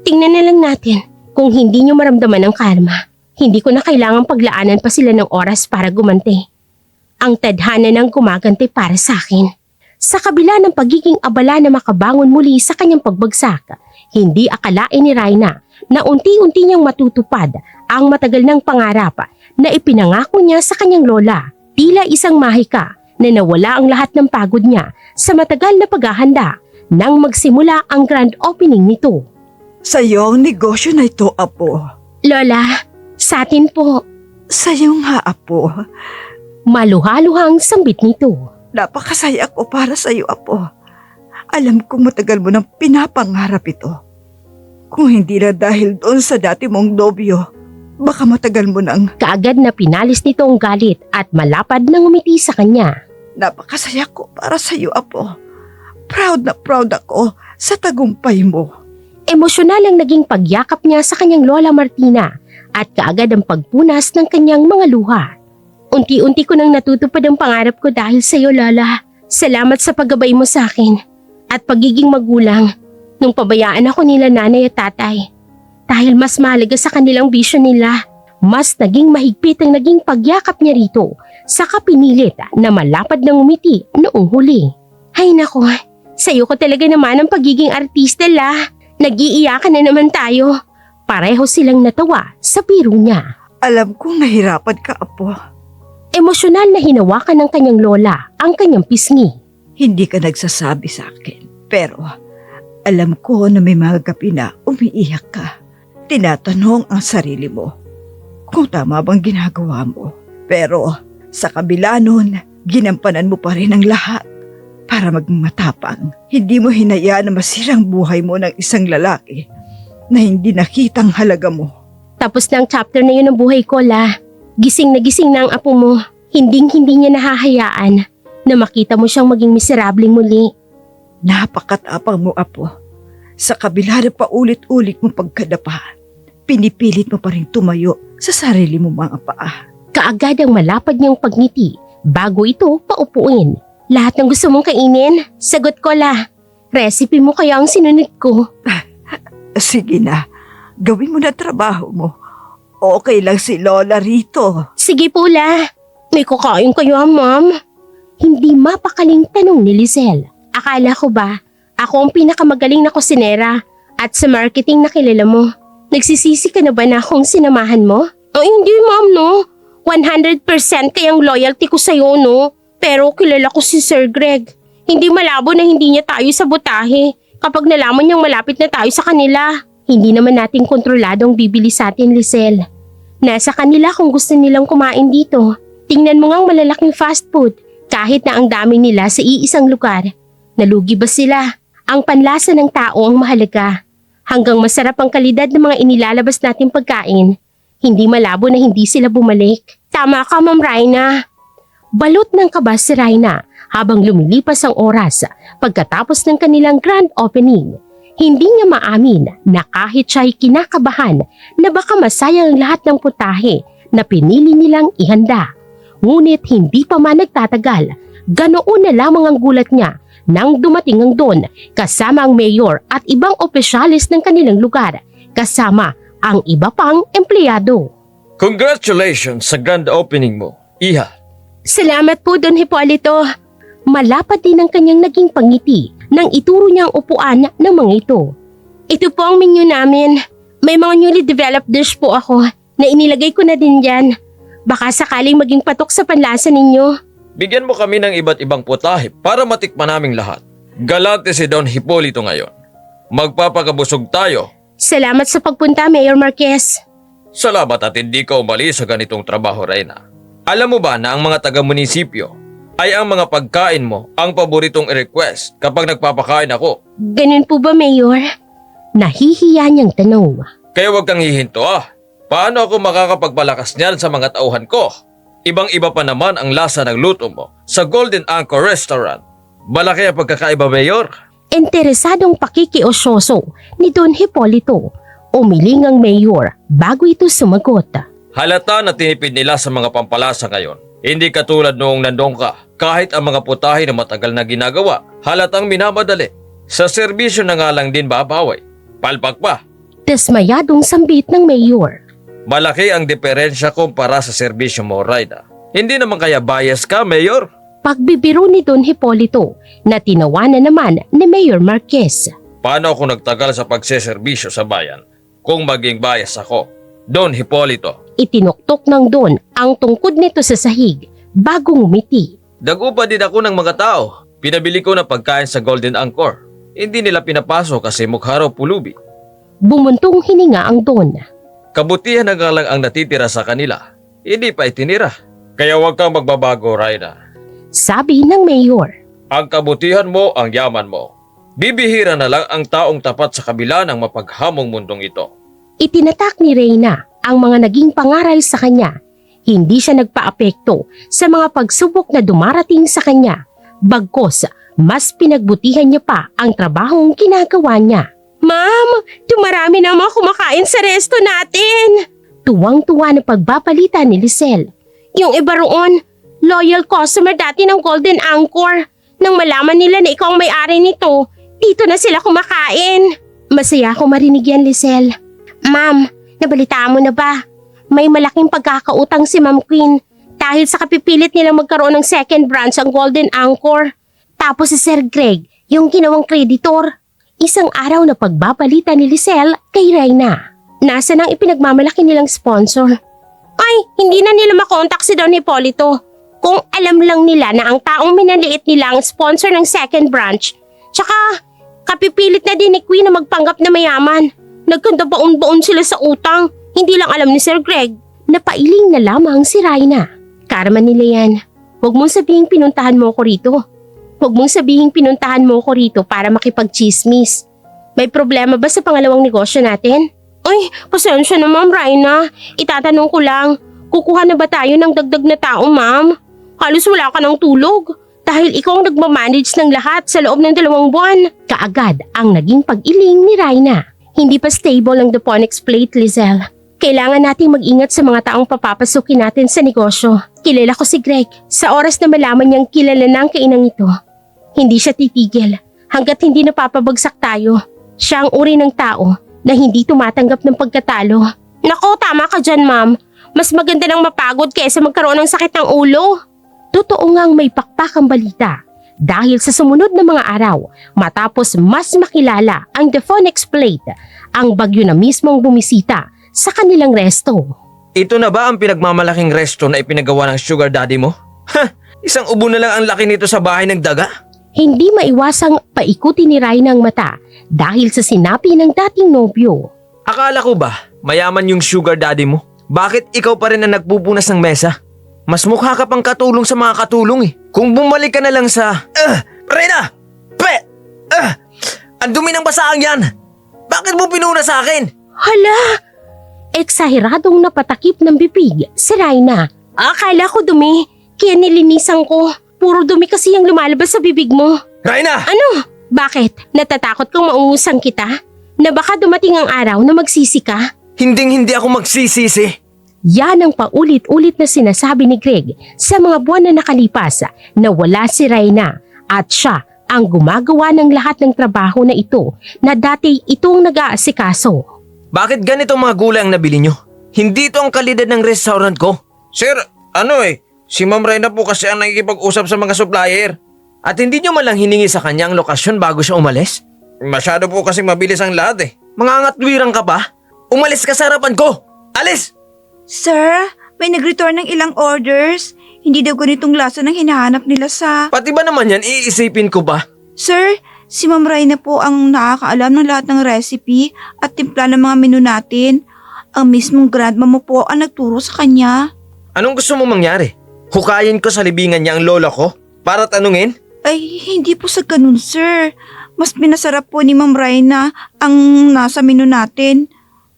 Tingnan na lang natin kung hindi nyo maramdaman ang karma. Hindi ko na kailangang paglaanan pa sila ng oras para gumanti. Ang tadhana ng gumaganti para sa akin. Sa kabila ng pagiging abala na makabangon muli sa kanyang pagbagsak, hindi akalain ni Raina na unti-unti niyang matutupad ang matagal ng pangarap na ipinangako niya sa kanyang lola. Tila isang mahika na nawala ang lahat ng pagod niya sa matagal na paghahanda nang magsimula ang grand opening nito. Sa'yo ang negosyo na ito, Apo. Lola, sa atin po. Sa'yo nga, Apo. Maluhaluhang sambit nito. Napakasaya ko para sa'yo, Apo. Alam kong matagal mo nang pinapangarap ito. Kung hindi na dahil doon sa dati mong nobyo, baka matagal mo nang… Kaagad na pinalis nito ang galit at malapad na ngumiti sa kanya. Napakasaya ko para sa'yo, Apo. Proud na proud ako sa tagumpay mo. Emosyonal ang naging pagyakap niya sa kanyang Lola Martina at kaagad ang pagpunas ng kanyang mga luha. Unti-unti ko nang natutupad ang pangarap ko dahil sa iyo, Lola. Salamat sa paggabay mo sa akin at pagiging magulang nung pabayaan ako nila nanay at tatay. Dahil mas mahalaga sa kanilang bisyo nila, mas naging mahigpit ang naging pagyakap niya rito sa kapinilit na malapad ng umiti noong huli. Ay nako, sa iyo ko talaga naman ang pagiging artista, La. Nag-iiyakan na naman tayo. Pareho silang natawa sa biro niya. Alam kong nahirapan ka, Apo. Emosyonal na hinawakan ng kanyang lola ang kanyang pisngi. Hindi ka nagsasabi sa akin, pero alam ko na may mga gabi na umiiyak ka. Tinatanong ang sarili mo kung tama bang ginagawa mo. Pero sa kabila nun, ginampanan mo pa rin ang lahat para maging matapang. Hindi mo hinayaan na masirang buhay mo ng isang lalaki na hindi nakitang halaga mo. Tapos na ang chapter na yun ng buhay ko, La. Gising na ang apo mo. Hinding-hindi niya nahahayaan na makita mo siyang maging miserableng muli. Napakatapang mo, Apo. Sa kabila ng paulit-ulit mong pagkadapa, pinipilit mo pa rin tumayo sa sarili mo mga paa. Kaagad ang malapad niyang pagngiti bago ito paupuin. Lahat ng gusto mong kainin, sagot ko, La. Recipe mo kaya ang sinunod ko. Sige na, gawin mo na trabaho mo. Okay lang si Lola rito. Sige po, La. May kukain kayo, Ma'am? Hindi mapakaling tanong ni Lizelle. Akala ko ba, ako ang pinakamagaling na kusinera at sa marketing na kilala mo. Nagsisisi ka na ba na akong sinamahan mo? Ay, hindi, Ma'am, no. 100% kayang loyalty ko sa'yo, no. Pero kilala ko si Sir Greg. Hindi malabo na hindi niya tayo sabotahe kapag nalaman niyang malapit na tayo sa kanila. Hindi naman natin kontroladong bibili sa atin, Lizelle. Nasa kanila kung gusto nilang kumain dito. Tingnan mo ngang malalaking fast food kahit na ang dami nila sa iisang lugar. Nalugi ba sila? Ang panlasa ng tao ang mahalaga. Hanggang masarap ang kalidad ng mga inilalabas nating pagkain, hindi malabo na hindi sila bumalik. Tama ka, Ma'am Raina. Balot ng kaba si Raina habang lumilipas ang oras pagkatapos ng kanilang grand opening. Hindi niya maamin na kahit siya'y kinakabahan na baka masayang ang lahat ng putahe na pinili nilang ihanda. Ngunit hindi pa man nagtatagal, ganoon na lamang ang gulat niya nang dumating ang Don kasama ang mayor at ibang opisyalis ng kanilang lugar kasama ang iba pang empleyado. Congratulations sa grand opening mo, Iha. Salamat po, Don Hipolito. Malapad din ang kanyang naging pangiti nang ituro niya ang upuan ng mga ito. Ito po ang menu namin. May mga newly developed dish po ako na inilagay ko na din dyan. Baka sakaling maging patok sa panlasa ninyo. Bigyan mo kami ng iba't ibang putahe para matikman naming lahat. Galante si Don Hipolito ngayon. Magpapakabusog tayo. Salamat sa pagpunta, Mayor Marquez. Salamat at hindi ka umalis sa ganitong trabaho, Reyna. Alam mo ba na ang mga taga-munisipyo ay ang mga pagkain mo ang paboritong i-request kapag nagpapakain ako? Ganun po ba, Mayor? Nahihiya niyang tanong. Kaya huwag kang hihinto Paano ako makakapagpalakas niyan sa mga tauhan ko? Ibang-iba pa naman ang lasa ng luto mo sa Golden Anchor Restaurant. Malaki ang pagkakaiba, Mayor. Interesadong pakikiosyoso ni Don Hipolito. Umiling ang Mayor bago ito sumagot. Halata na tinipid nila sa mga pampalasa ngayon. Hindi katulad noong nandun ka. Kahit ang mga putahe na matagal na ginagawa, halatang minamadali. Sa serbisyo na nga lang din babaway. Palpak pa. Desmayadong sambit ng Mayor. Malaki ang diferensya kumpara sa serbisyo mo, Raida. Hindi naman kaya bias ka, Mayor? Pagbibiro ni Don Hipolito na tinawanan naman ni Mayor Marquez. Paano ako nagtagal sa pagseserbisyo sa bayan kung maging bias ako? Don Hipolito. Itinuktok ng Don ang tungkod nito sa sahig bago ngumiti. Dagupa din ako ng mga tao. Pinabili ko ng pagkain sa Golden Anchor. Hindi nila pinapasok kasi mukha raw pulubi. Bumuntong hininga ang Don. Kabutihan na nga lang ang natitira sa kanila. Hindi pa itinira. Kaya huwag kang magbabago, Raina. Sabi ng Mayor. Ang kabutihan mo ang yaman mo. Bibihira na lang ang taong tapat sa kabila ng mapaghamong mundong ito. Itinatak ni Reyna ang mga naging pangaral sa kanya. Hindi siya nagpaapekto sa mga pagsubok na dumarating sa kanya. Bagkos, mas pinagbutihan niya pa ang trabahong ginagawa niya. Ma'am, dumarami na mga kumakain sa resto natin. Tuwang-tuwa na pagbabalita ni Lizelle. Yung iba roon, loyal customer dati ng Golden Anchor. Nang malaman nila na ikaw ang may-ari nito, dito na sila kumakain. Masaya ako marinig yan, Lizelle. Ma'am, nabalitaan mo na ba? May malaking pagkakautang si Ma'am Queen dahil sa kapipilit nilang magkaroon ng second branch ang Golden Anchor. Tapos si Sir Greg, yung ginawang kreditor. Isang araw na pagbabalita ni Lizelle kay Reyna. Nasa nang ipinagmamalaki nilang sponsor. Ay, hindi na nila makontak si Don Hipolito. Kung alam lang nila na ang taong minaliit nila ang sponsor ng second branch. Tsaka, kapipilit na din ni Queen na magpanggap na mayaman. Nagkandabaon-baon sila sa utang. Hindi lang alam ni Sir Greg. Napailing na lamang si Reyna. Karma nila yan. Huwag mong sabihing pinuntahan mo ako rito. Huwag mong sabihing pinuntahan mo ko rito para makipag-chismis. May problema ba sa pangalawang negosyo natin? Ay, pasensya na Ma'am Raina. Itatanong ko lang, kukuha na ba tayo ng dagdag na tao, ma'am? Halos wala ka ng tulog. Dahil ikaw ang nagmamanage ng lahat sa loob ng 2 buwan. Kaagad ang naging pag-iling ni Raina. Hindi pa stable ang Deponix plate, Lizelle. Kailangan nating mag-ingat sa mga taong papapasukin natin sa negosyo. Kilala ko si Greg. Sa oras na malaman niyang kilala na ang kainang ito, hindi siya titigil hanggat hindi napapabagsak tayo. Siya ang uri ng tao na hindi tumatanggap ng pagkatalo. Nako, tama ka dyan, ma'am. Mas maganda nang mapagod kaysa magkaroon ng sakit ng ulo. Totoo ngang may pakpakang balita dahil sa sumunod na mga araw matapos mas makilala ang Defonix plate, ang bagyo na mismong bumisita sa kanilang resto. Ito na ba ang pinagmamalaking resto na ipinagawa ng sugar daddy mo? Isang ubo na lang ang laki nito sa bahay ng daga. Hindi maiwasang paikuti ni Raina ang mata dahil sa sinabi ng dating nobyo. Akala ko ba mayaman yung sugar daddy mo? Bakit ikaw pa rin ang nagpupunas ng mesa? Mas mukha ka pang katulong sa mga katulong eh. Kung bumalik ka na lang sa... Reyna! Ang dumi ng basaang yan! Bakit mo pinuna sa akin? Hala! Eksaheradong napatakip ng bibig si Raina. Akala ko dumi, kaya nilinisan ko. Puro dumi kasi ang lumalabas sa bibig mo. Reyna! Ano? Bakit? Natatakot kang maungusan kita? Na baka dumating ang araw na magsisi ka? Hinding-hindi ako magsisisi. Yan ang paulit-ulit na sinasabi ni Greg sa mga buwan na nakalipas na wala si Raina at siya ang gumagawa ng lahat ng trabaho na ito na dati itong nag-aasikaso. Bakit ganito mga gulay ang nabili nyo? Hindi ito ang kalidad ng restaurant ko. Sir, si Ma'am Reyna po kasi ang nakikipag-usap sa mga supplier. At hindi nyo malang hiningi sa kanya ang lokasyon bago siya umalis? Masyado po kasi mabilis ang lahat eh. Mga ngatwirang ka pa? Umalis ka sa harapan ko! Alis! Sir, may nag-return ng ilang orders. Hindi daw ganitong lasa ng hinahanap nila sa... Pati ba naman yan iisipin ko ba? Sir, si Ma'am Raina po ang nakakaalam ng lahat ng recipe at timpla ng mga menu natin. Ang mismong grandma mo po ang nagturo sa kanya. Anong gusto mo mangyari? Hukayin ko sa libingan niya ang lola ko? Para tanungin? Ay, hindi po sa ganun, sir. Mas pinasarap po ni Ma'am Raina ang nasa menu natin.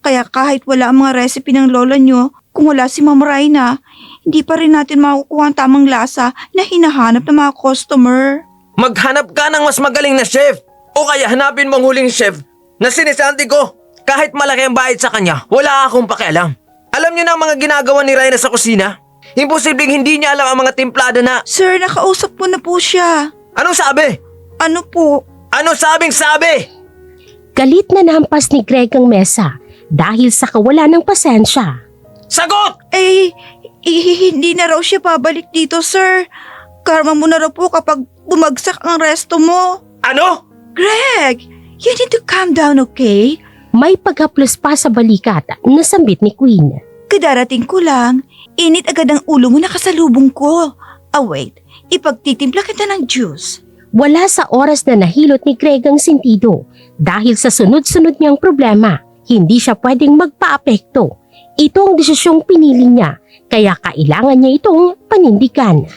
Kaya kahit wala ang mga recipe ng lola nyo, kung wala si Ma'am Raina, hindi pa rin natin makukuha ang tamang lasa na hinahanap ng mga customer. Maghanap ka ng mas magaling na chef! O kaya hanapin mong huling chef na sinisanti ko! Kahit malaki ang bayad sa kanya, wala akong pakialam. Alam niyo na ang mga ginagawa ni Raina sa kusina? Imposibleng hindi niya alam ang mga timplada na... Sir, nakausap ko na po siya. Anong sabi? Ano po? Ano sabing sabi? Galit na nahampas ni Greg ang mesa dahil sa kawalan ng pasensya. Sagot! Hindi na raw siya pabalik dito, sir. Karma mo na raw po kapag bumagsak ang resto mo. Ano? Greg, you need to calm down, okay? May paghaplos pa sa balikat na sambit ni Queen. Kadarating ko lang, init agad ang ulo mo na kasalubong ko. Wait, ipagtitimpla kita ng juice. Wala sa oras na nahilot ni Greg ang sentido dahil sa sunod-sunod niyang problema. Hindi siya pwedeng magpa-apekto. Ito ang desisyong pinili niya, kaya kailangan niya itong panindigan.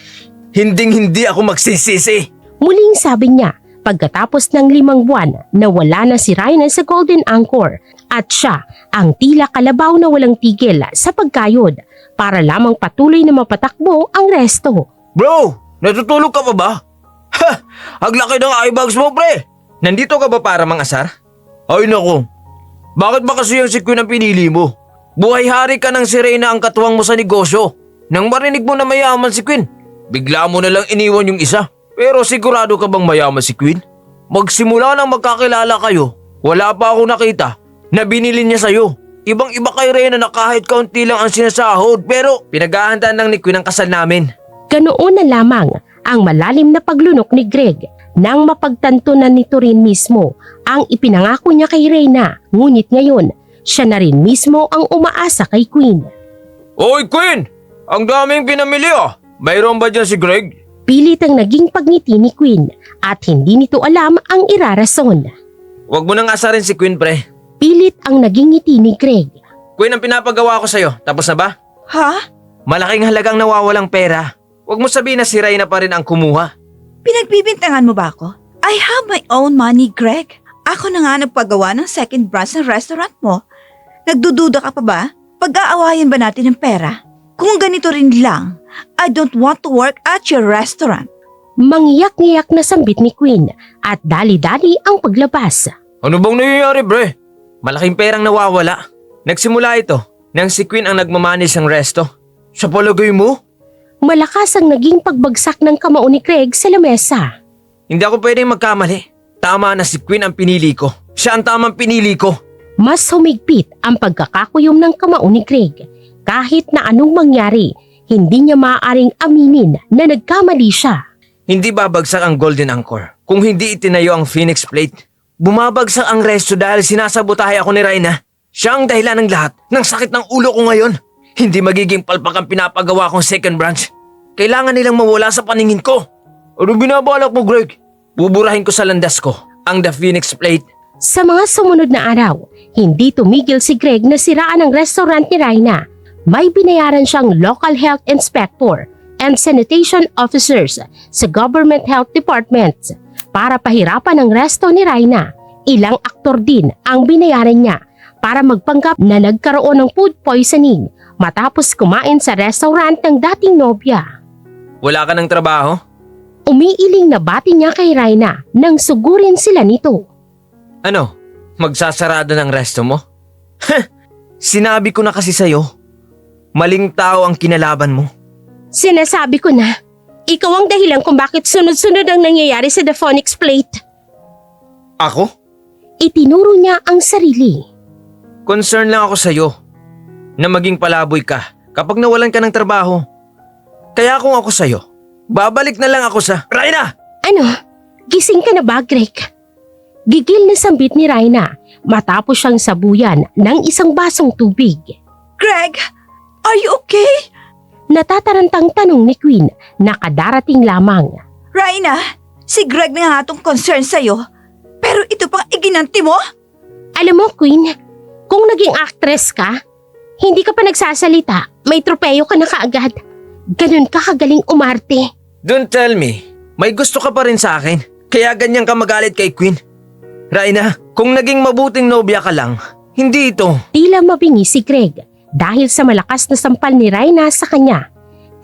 Hinding-hindi ako magsisisi. Muling sabi niya pagkatapos ng 5 buwan na wala na si Raina sa Golden Anchor at siya ang tila kalabaw na walang tigil sa pagkayod para lamang patuloy na mapatakbo ang resto. Bro, natutulog ka pa ba? Ha! Ang laki ng eye bags mo, pre! Nandito ka ba para mangasar? Ay naku, bakit ba kasi yung si Queen ang pinili mo? Buhay-hari ka ng si Reyna ang katuwang mo sa negosyo. Nang marinig mo na mayaman si Queen, bigla mo na lang iniwan yung isa. Pero sigurado ka bang mayaman si Queen? Magsimula nang magkakilala kayo, wala pa ako nakita na binili niya sa'yo. Ibang-iba kay Reyna na kahit kaunti lang ang sinasahod pero pinaghahandaan lang ni Queen ang kasal namin. Ganoon na lamang ang malalim na paglunok ni Greg nang mapagtanto na nito rin mismo ang ipinangako niya kay Reyna. Ngunit ngayon, siya na rin mismo ang umaasa kay Queen. Oy Queen! Ang daming pinamili ah! Mayroon ba dyan si Greg? Pilit ang naging pagngiti ni Queen at hindi nito alam ang irarason. Huwag mo nang asarin si Queen, pre. Pilit ang naging ngiti ni Greg. Queen, ang pinapagawa ko sa'yo. Tapos na ba? Ha? Malaking halagang nawawalang pera. Huwag mo sabihin na si Reyna pa rin ang kumuha. Pinagbibintangan mo ba ako? I have my own money, Greg. Ako na nga nagpagawa ng second branch ng restaurant mo. Nagdududa ka pa ba? Pag-aawayan ba natin ng pera? Kung ganito rin lang, I don't want to work at your restaurant. Mangyak-ngiyak na sambit ni Queen at dali-dali ang paglabas. Ano bang nangyayari, bre? Malaking perang nawawala. Nagsimula ito nang si Queen ang nagmamanage ng resto. Sa palagay mo? Malakas ang naging pagbagsak ng kamao ni Greg sa lamesa. Hindi ako pwedeng magkamali. Tama na si Queen ang pinili ko. Siya ang tamang pinili ko. Mas humigpit ang pagkakakuyom ng kamao ni Greg. Kahit na anong mangyari, hindi niya maaaring aminin na nagkamali siya. Hindi babagsak ang Golden Anchor kung hindi itinayo ang Phoenix Plate. Bumabagsak ang resto dahil sinasabotahe ako ni Reyna. Siya ang dahilan ng lahat ng sakit ng ulo ko ngayon. Hindi magiging palpak ang pinapagawa kong second branch. Kailangan nilang mawala sa paningin ko. Ano binabalak mo, Greg? Buburahin ko sa landas ko ang The Phoenix Plate. Sa mga sumunod na araw, hindi tumigil si Greg na siraan ang restaurant ni Reyna. May binayaran siyang local health inspector and sanitation officers sa government health departments para pahirapan ang resto ni Reyna. Ilang aktor din ang binayaran niya para magpanggap na nagkaroon ng food poisoning matapos kumain sa restaurant ng dating nobya. Wala ka ng trabaho? Umiiling na bati niya kay Reyna nang sugurin sila nito. Ano? Magsasarado ng resto mo? Sinabi ko na kasi sa'yo. Maling tao ang kinalaban mo. Sinasabi ko na, ikaw ang dahilan kung bakit sunod-sunod ang nangyayari sa The Phoenix Plate. Ako? Itinuro niya ang sarili. Concern lang ako sa'yo na maging palaboy ka kapag nawalan ka ng trabaho. Kaya kung ako sa'yo, babalik na lang ako sa… Reyna! Ano? Gising ka na ba, Greg? Gigil na sambit ni Reyna matapos siyang sabuyan ng isang basong tubig. Greg, are you okay? Natatarantang tanong ni Queen na kadarating lamang. Reyna, si Greg na nga itong concern sa'yo. Pero ito pang iginanti mo? Alam mo, Queen, kung naging actress ka, hindi ka pa nagsasalita, may tropeyo ka na kaagad. Ganun ka kagaling umarte. Don't tell me, may gusto ka pa rin sa akin. Kaya ganyan ka magalit kay Queen. Reyna, kung naging mabuting nobya ka lang, hindi ito. Tila mabingi si Greg dahil sa malakas na sampal ni Reyna sa kanya.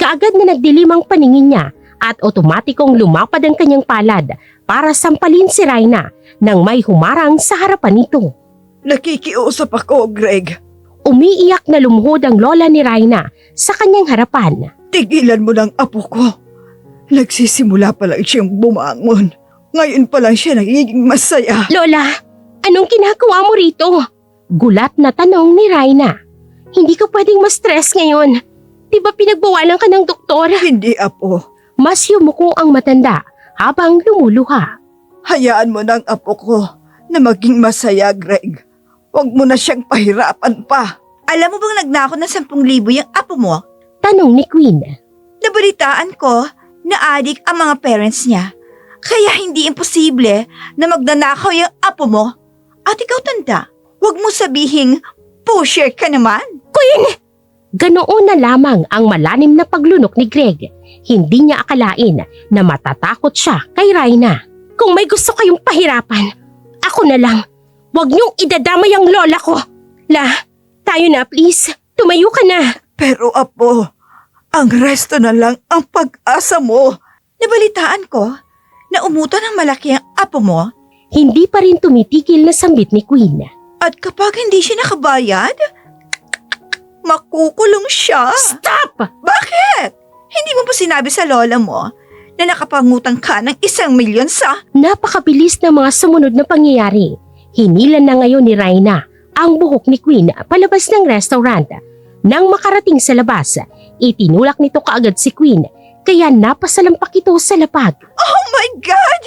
Kaagad na nagdilim ang paningin niya at otomatikong lumapad ang kanyang palad para sampalin si Reyna nang may humarang sa harapan nito. Nakikiusap ako, Greg. Umiiyak na lumuhod ang lola ni Reyna sa kanyang harapan. Tigilan mo ng apo ko. Nagsisimula pa lang siyang bumangon. Ngayon pa lang siya nagiging masaya. Lola, anong ginagawa mo rito? Gulat na tanong ni Reyna. Hindi ka pwedeng ma-stress ngayon. Di ba pinagbawalan ka ng doktor? Hindi, apo. Mas yumuko ang matanda habang lumuluha. Hayaan mo ng apo ko na maging masaya, Greg. Huwag mo na siyang pahirapan pa. Alam mo bang nagnako na 10,000 yung apo mo? Tanong ni Queen. Nabalitaan ko na adik ang mga parents niya. Kaya hindi imposible na magnanakaw yung apo mo. At ikaw tanda, huwag mo sabihing pusher ka naman. Queen! Ganoon na lamang ang malalim na paglunok ni Greg. Hindi niya akalain na matatakot siya kay Reyna. Kung may gusto kayong pahirapan, ako na lang. Huwag niyong idadamay ang lola ko. Tayo na please. Tumayo ka na. Pero apo, ang resto na lang ang pag-asa mo. Nabalitaan ko na umuto ng malaki ang apo mo. Hindi pa rin tumitigil na sambit ni Queen. At kapag hindi siya nakabayad, makukulong siya. Stop! Bakit? Hindi mo ba sinabi sa lola mo na nakapangutang ka ng 1,000,000 sa… Napakabilis ng mga sumunod na pangyayari. Hinilan na ngayon ni Reyna ang buhok ni Queen palabas ng restaurant. Nang makarating sa labas, itinulak nito kaagad si Queen kaya napasalampak ito sa lapag. Oh my God!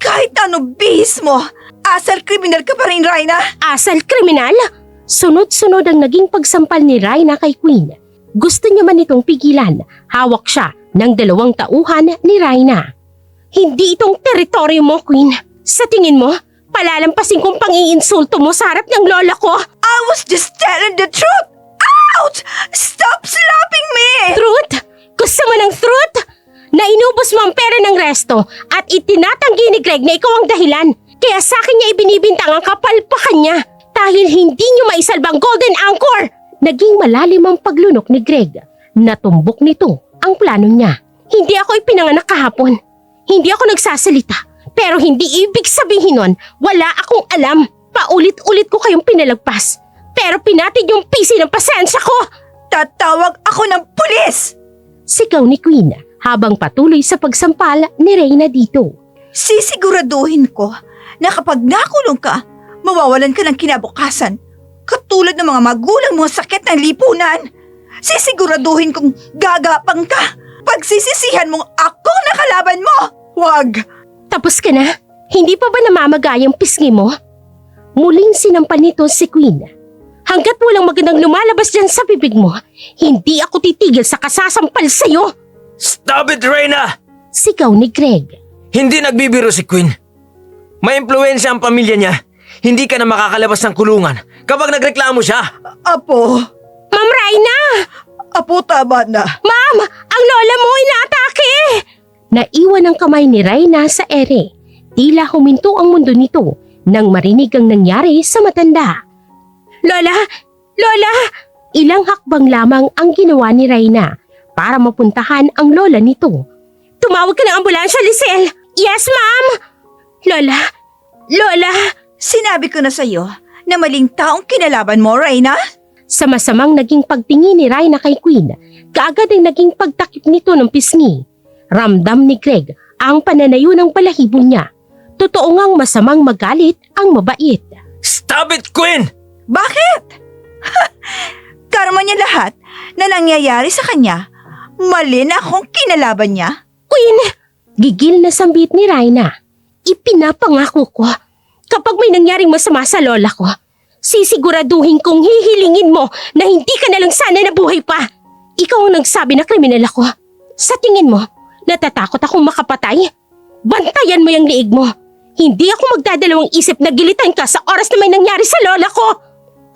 Kahit ano bihis mo, asal kriminal ka pa rin, Reyna. Asal kriminal? Sunod-sunod ang naging pagsampal ni Reyna kay Queen. Gusto niya man itong pigilan, hawak siya ng 2 tauhan ni Reyna. Hindi itong teritoryo mo, Queen. Sa tingin mo, palalampasin kong pang-iinsulto mo sa harap ng lola ko. I was just telling the truth. Ouch! Stop slapping me! Truth? Gusto mo ng truth? Na inubos mo ang pera ng resto at itinatanggi ni Greg na ikaw ang dahilan. Kaya sa akin niya ibinibintang ang kapalpakan niya dahil hindi niyo maisalbang Golden Anchor. Naging malalim ang paglunok ni Greg. Natumbok nito ang plano niya. Hindi ako ipinanganak kahapon. Hindi ako nagsasalita. Pero hindi ibig sabihin nun, wala akong alam. Paulit-ulit ko kayong pinalagpas. Pero pinatid yung pisi ng pasensya ko. Tatawag ako ng pulis! Sigaw ni Queen habang patuloy sa pagsampal ni Reyna dito. Sisiguraduhin ko na kapag nakulong ka, mawawalan ka ng kinabukasan. Katulad ng mga magulang mo sakit ng lipunan. Sisiguraduhin kong gagapang ka. Pagsisisihan mong akong nakalaban mo. Huwag! Tapos ka na? Hindi pa ba namamagay ang pisngi mo? Muling sinampal nito si Queen. Hanggat walang magandang lumalabas dyan sa bibig mo, hindi ako titigil sa kasasampal sa'yo. Stop it, Reyna! Sigaw ni Greg. Hindi nagbibiro si Queen. May impluwensya ang pamilya niya. Hindi ka na makakalabas ng kulungan kapag nagreklamo siya. Apo! Ma'am Reyna! Apo, tama na. Ma'am! Ang lola mo inaatake! Naiwan ang kamay ni Reyna sa ere. Tila huminto ang mundo nito nang marinig ang nangyari sa matanda. Lola! Lola! Ilang hakbang lamang ang ginawa ni Reyna para mapuntahan ang lola nito. Tumawag ka ng ambulansya, Lisel! Yes, ma'am! Lola! Lola! Sinabi ko na sa'yo na maling taong kinalaban mo, Reyna. Sa masamang naging pagtingin ni Reyna kay Queen, kaagad ang naging pagtakip nito ng pisngi. Ramdam ni Greg ang pananayo ng balahibo niya. Totoo ngang masamang magalit ang mabait. Stop it, Queen! Bakit? Karma niya lahat na nangyayari sa kanya. Mali na akong kinalaban niya. Queen! Gigil na sambit ni Reyna. Ipinapangako ko, kapag may nangyaring masama sa lola ko, sisiguraduhin kong hihilingin mo na hindi ka na lang sana nabuhay pa. Ikaw ang nagsabi na kriminal ako. Sa tingin mo, natatakot akong makapatay? Bantayan mo yung liig mo. Hindi ako magdadalawang isip na gilitan ka sa oras na may nangyari sa lola ko.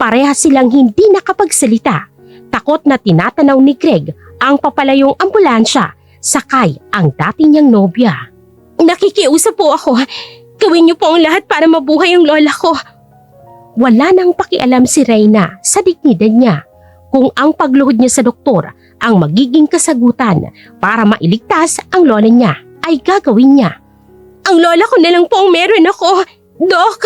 Pareha silang hindi nakapagsalita. Takot na tinatanaw ni Greg ang papalayong ambulansya, sakay ang dati niyang nobya. Nakikiusap po ako. Gawin niyo po ang lahat para mabuhay ang lola ko. Wala nang pakialam si Reyna sa dignidad niya kung ang pagluhod niya sa doktor ang magiging kasagutan para mailigtas ang lola niya ay gagawin niya. Ang lola ko na lang po ang meron ako. Dok!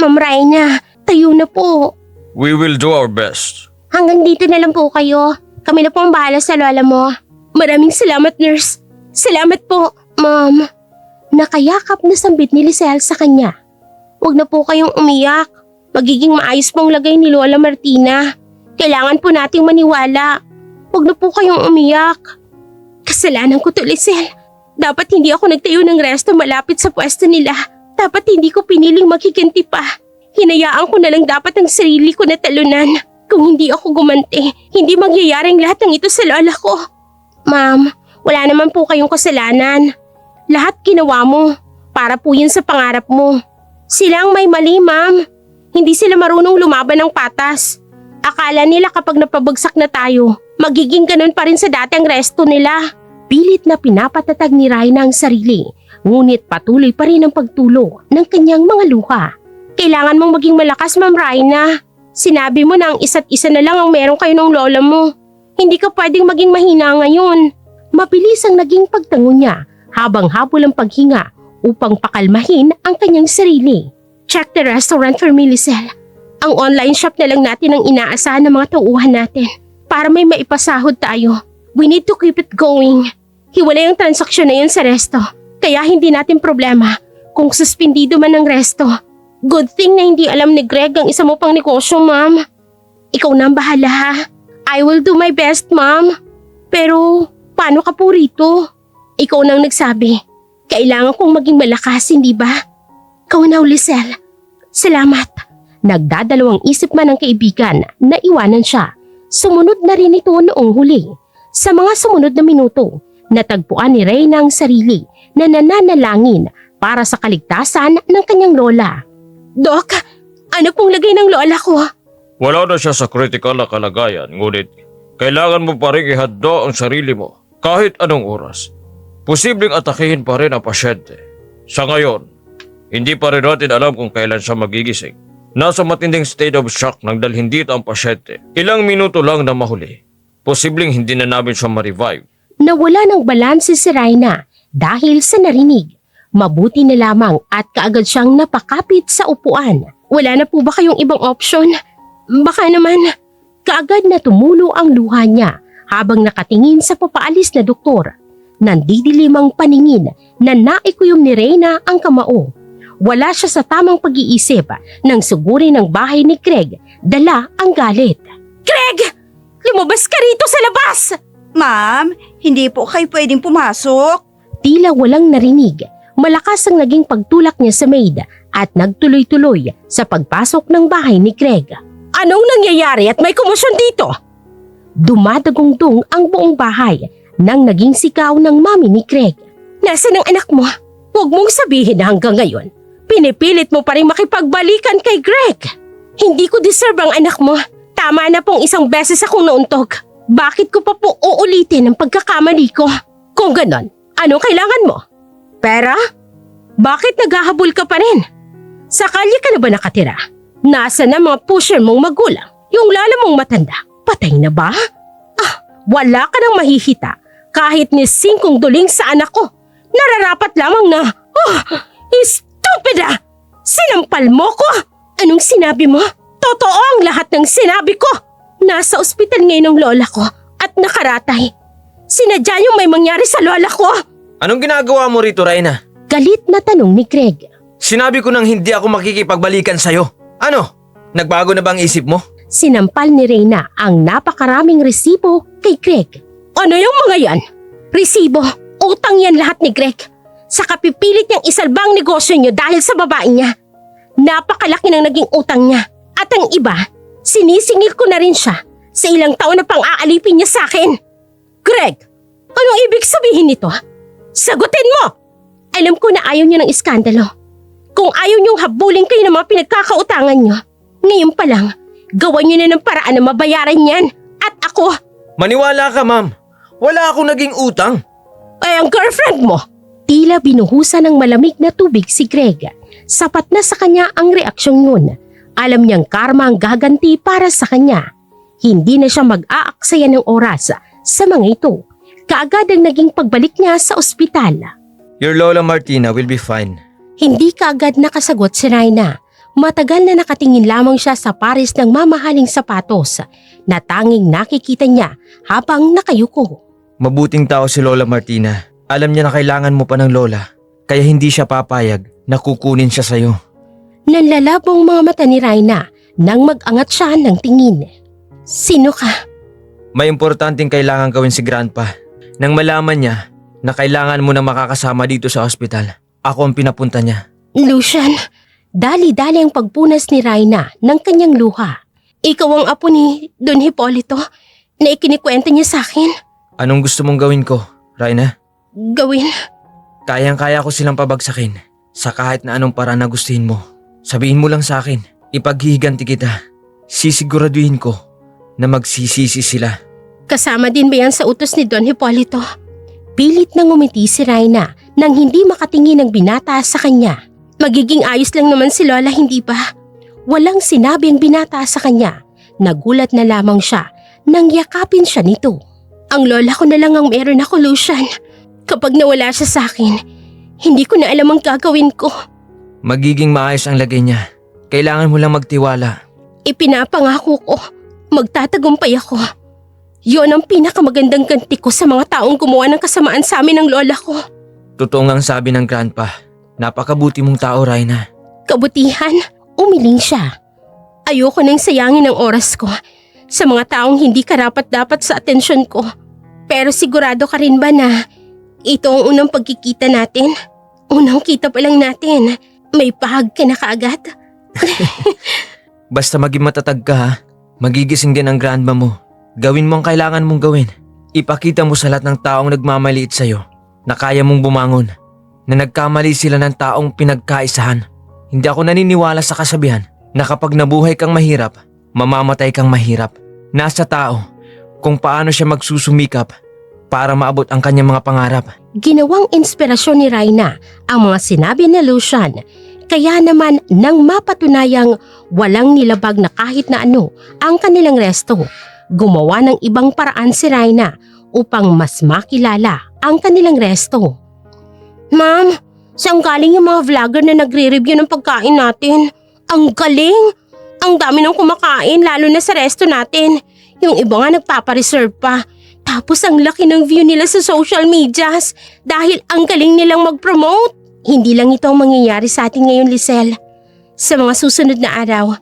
Ma'am Reyna, tayo na po. We will do our best. Hanggang dito na lang po kayo. Kami na po ang bahala sa lola mo. Maraming salamat, nurse. Salamat po, ma'am. Nakayakap na sambit ni Lisel sa kanya. Huwag na po kayong umiyak. Magiging maayos pong lagay ni Lola Martina. Kailangan po nating maniwala. Huwag na po kayong umiyak. Kasalanan ko to, Lisel. Dapat hindi ako nagtayo ng resto malapit sa pwesto nila. Dapat hindi ko piniling maghiganti pa. Hinayaan ko na lang dapat ang sarili ko na talunan. Kung hindi ako gumanti, hindi mangyayaring lahat ng ito sa lola ko. Ma'am, wala naman po kayong kasalanan. Lahat ginawa mo para po yun sa pangarap mo. Sila ang may mali, ma'am. Hindi sila marunong lumaban ng patas. Akala nila kapag napabagsak na tayo, magiging ganun pa rin sa dati ang resto nila. Pilit na pinapatatag ni Reyna ang sarili, ngunit patuloy pa rin ang pagtulo ng kanyang mga luha. Kailangan mong maging malakas, Ma'am Reyna. Sinabi mo na ang isa't isa na lang ang meron kayo ng lola mo. Hindi ka pwedeng maging mahina ngayon. Mabilis ang naging pagtango niya habang habol ang paghinga upang pakalmahin ang kanyang sarili. Check the restaurant for me, Lisel. Ang online shop na lang natin ang inaasahan ng mga tauhan natin para may maipasahod tayo. We need to keep it going. Hiwalay ang transaksyon na yun sa resto, kaya hindi natin problema kung suspindido man ang resto. Good thing na hindi alam ni Greg ang isa mo pang negosyo, ma'am. Ikaw na ang bahala, ha? I will do my best, ma'am. Pero paano ka po rito? Ikaw nang nagsabi. Kailangan kong maging malakas, hindi ba? Ikaw na, Lisel. Salamat. Nagdadalawang isip man ang kaibigan na iwanan siya. Sumunod na rin ito noong huli. Sa mga sumunod na minuto, natagpuan ni Reyna ang sarili na nananalangin para sa kaligtasan ng kanyang lola. Dok, ano pong lagay ng lola ko? Wala na siya sa critical na kalagayan, ngunit kailangan mo pa rin ihanda ang sarili mo kahit anong oras. posibleng atakihin pa rin ang pasyente. Sa ngayon, hindi pa rin natin alam kung kailan siya magigising. Nasa matinding state of shock nang dalhin dito ang pasyente. Ilang minuto lang na mahuli. Posibleng hindi na namin siya ma-revive. Nawala ng balanse si Raina dahil sa narinig. Mabuti na lamang at kaagad siyang napakapit sa upuan. Wala na po ba kayong ibang option? Baka naman. Kaagad na tumulo ang luha niya habang nakatingin sa papaalis na doktor. Nandidilimang paningin na naikuyom ni Reyna ang kamao. Wala siya sa tamang pag-iisip nang sugurin ng bahay ni Greg. Dala ang galit. Greg! Lumabas ka rito sa labas! Ma'am, hindi po kayo pwedeng pumasok. Tila walang narinig. Malakas ang naging pagtulak niya sa maid at nagtuloy-tuloy sa pagpasok ng bahay ni Greg. Anong nangyayari at may komosyon dito? Dumadagungdong ang buong bahay nang naging sigaw ng mami ni Greg. Nasaan ang anak mo? Huwag mong sabihin na hanggang ngayon. Pinipilit mo pa rin makipagbalikan kay Greg. Hindi ko deserve ang anak mo. Tama na pong isang beses akong nauntog. Bakit ko pa po uulitin ang pagkakamali ko? Kung ganon, anong kailangan mo? Pera? Bakit naghahabol ka pa rin? Sa kalye ka na ba nakatira? Nasaan na mga pusher mong magulang? Yung lala mong matanda, patay na ba? Wala ka nang mahihita kahit ni 5 duling sa anak ko. Nararapat lamang na, stupid ah! Sinampal mo ko! Anong sinabi mo? Totoo ang lahat ng sinabi ko! Nasa ospital ngayon ang lola ko at nakaratay. Sinadya yung may mangyari sa lola ko. Anong ginagawa mo rito, Reyna? Galit na tanong ni Greg. Sinabi ko nang hindi ako makikipagbalikan sa'yo. Ano? Nagbago na ba ang isip mo? Sinampal ni Reyna ang napakaraming resibo kay Greg. Ano yung mga yan? Resibo, utang yan lahat ni Greg. Saka pipilit niyang isalbang negosyo niyo dahil sa babae niya. Napakalaki ng naging utang niya. At ang iba, sinisingil ko na rin siya sa ilang taon na pang-aalipin niya sa akin. Greg, anong ibig sabihin nito? Sagutin mo! Alam ko na ayaw niyo ng iskandalo. Kung ayaw niyong habulin kayo ng mga pinagkakautangan niyo, ngayon pa lang, gawan niyo na ng paraan na mabayaran niyan. At ako, Maniwala ka, ma'am. Wala akong naging utang. ay ang girlfriend mo. Tila binuhusan ng malamig na tubig si Greg. Sapat na sa kanya ang reaksyong yun. Alam niyang karma ang gaganti para sa kanya. Hindi na siya mag-aaksaya ng oras sa mga ito. Kaagad ang naging pagbalik niya sa ospital. Your Lola Martina will be fine. Hindi kaagad nakasagot si Reyna. Matagal na nakatingin lamang siya sa pares ng mamahaling sapatos na tanging nakikita niya habang nakayuko. Mabuting tao si Lola Martina. Alam niya na kailangan mo pa ng lola. Kaya hindi siya papayag na kukunin siya sa'yo. Nanlalabong mga mata ni Reyna nang mag-angat siya ng tingin. Sino ka? May importanteng kailangan gawin si Grandpa. Nang malaman niya na kailangan mo na makakasama dito sa ospital, ako ang pinapunta niya. Lucian, dali-dali ang pagpunas ni Reyna ng kanyang luha. Ikaw ang apo ni Don Hipolito na ikinikwento niya sa akin. Anong gusto mong gawin ko, Reyna? Gawin? Kayang-kaya ko silang pabagsakin sa kahit na anong paraan na gustuhin mo. Sabihin mo lang sa akin, ipaghihiganti kita. Sisiguraduhin ko na magsisisi sila. Kasama din ba yan sa utos ni Don Hipolito? Pilit na ngumiti si Reyna nang hindi makatingin ng binata sa kanya. Magiging ayos lang naman si Lola, hindi ba? Walang sinabi ang binata sa kanya. Nagulat na lamang siya nang yakapin siya nito. Ang lola ko na lang ang meron ako, Lucian. Kapag nawala siya sa akin, hindi ko na alam ang gagawin ko. Magiging maayos ang lagay niya. Kailangan mo lang magtiwala. Ipinapangako ko, magtatagumpay ako. Yon ang pinakamagandang ganti ko sa mga taong gumawa ng kasamaan sa amin ng lola ko. Totoo ngang sabi ng Grandpa. Napakabuti mong tao, Reyna. Kabutihan, umiling siya. Ayoko nang sayangin ang oras ko sa mga taong hindi karapat-dapat sa atensyon ko. Pero sigurado ka rin ba na ito ang unang pagkikita natin? Unang kita pa lang natin, may pahag ka na kaagad? Basta maging matatag ka ha. Magigising din ang grandma mo. Gawin mo ang kailangan mong gawin. Ipakita mo sa lahat ng taong nagmamaliit sa'yo na kaya mong bumangon. Na nagkamali sila ng taong pinagkaisahan. Hindi ako naniniwala sa kasabihan na kapag nabuhay kang mahirap, mamamatay kang mahirap. Nasa tao kung paano siya magsusumikap para maabot ang kanyang mga pangarap. Ginawang inspirasyon ni Raina ang mga sinabi ni Lucian. Kaya naman nang mapatunayang walang nilabag na kahit na ano ang kanilang resto, gumawa ng ibang paraan si Raina upang mas makilala ang kanilang resto. Ma'am, saan galing yung mga vlogger na nagre-review ng pagkain natin? Ang galing! Ang dami ng kumakain lalo na sa resto natin. Yung iba nga nagpapareserve pa. Tapos ang laki ng view nila sa social medias dahil ang galing nilang mag-promote. Hindi lang ito ang mangyayari sa atin ngayon, Lisel. Sa mga susunod na araw,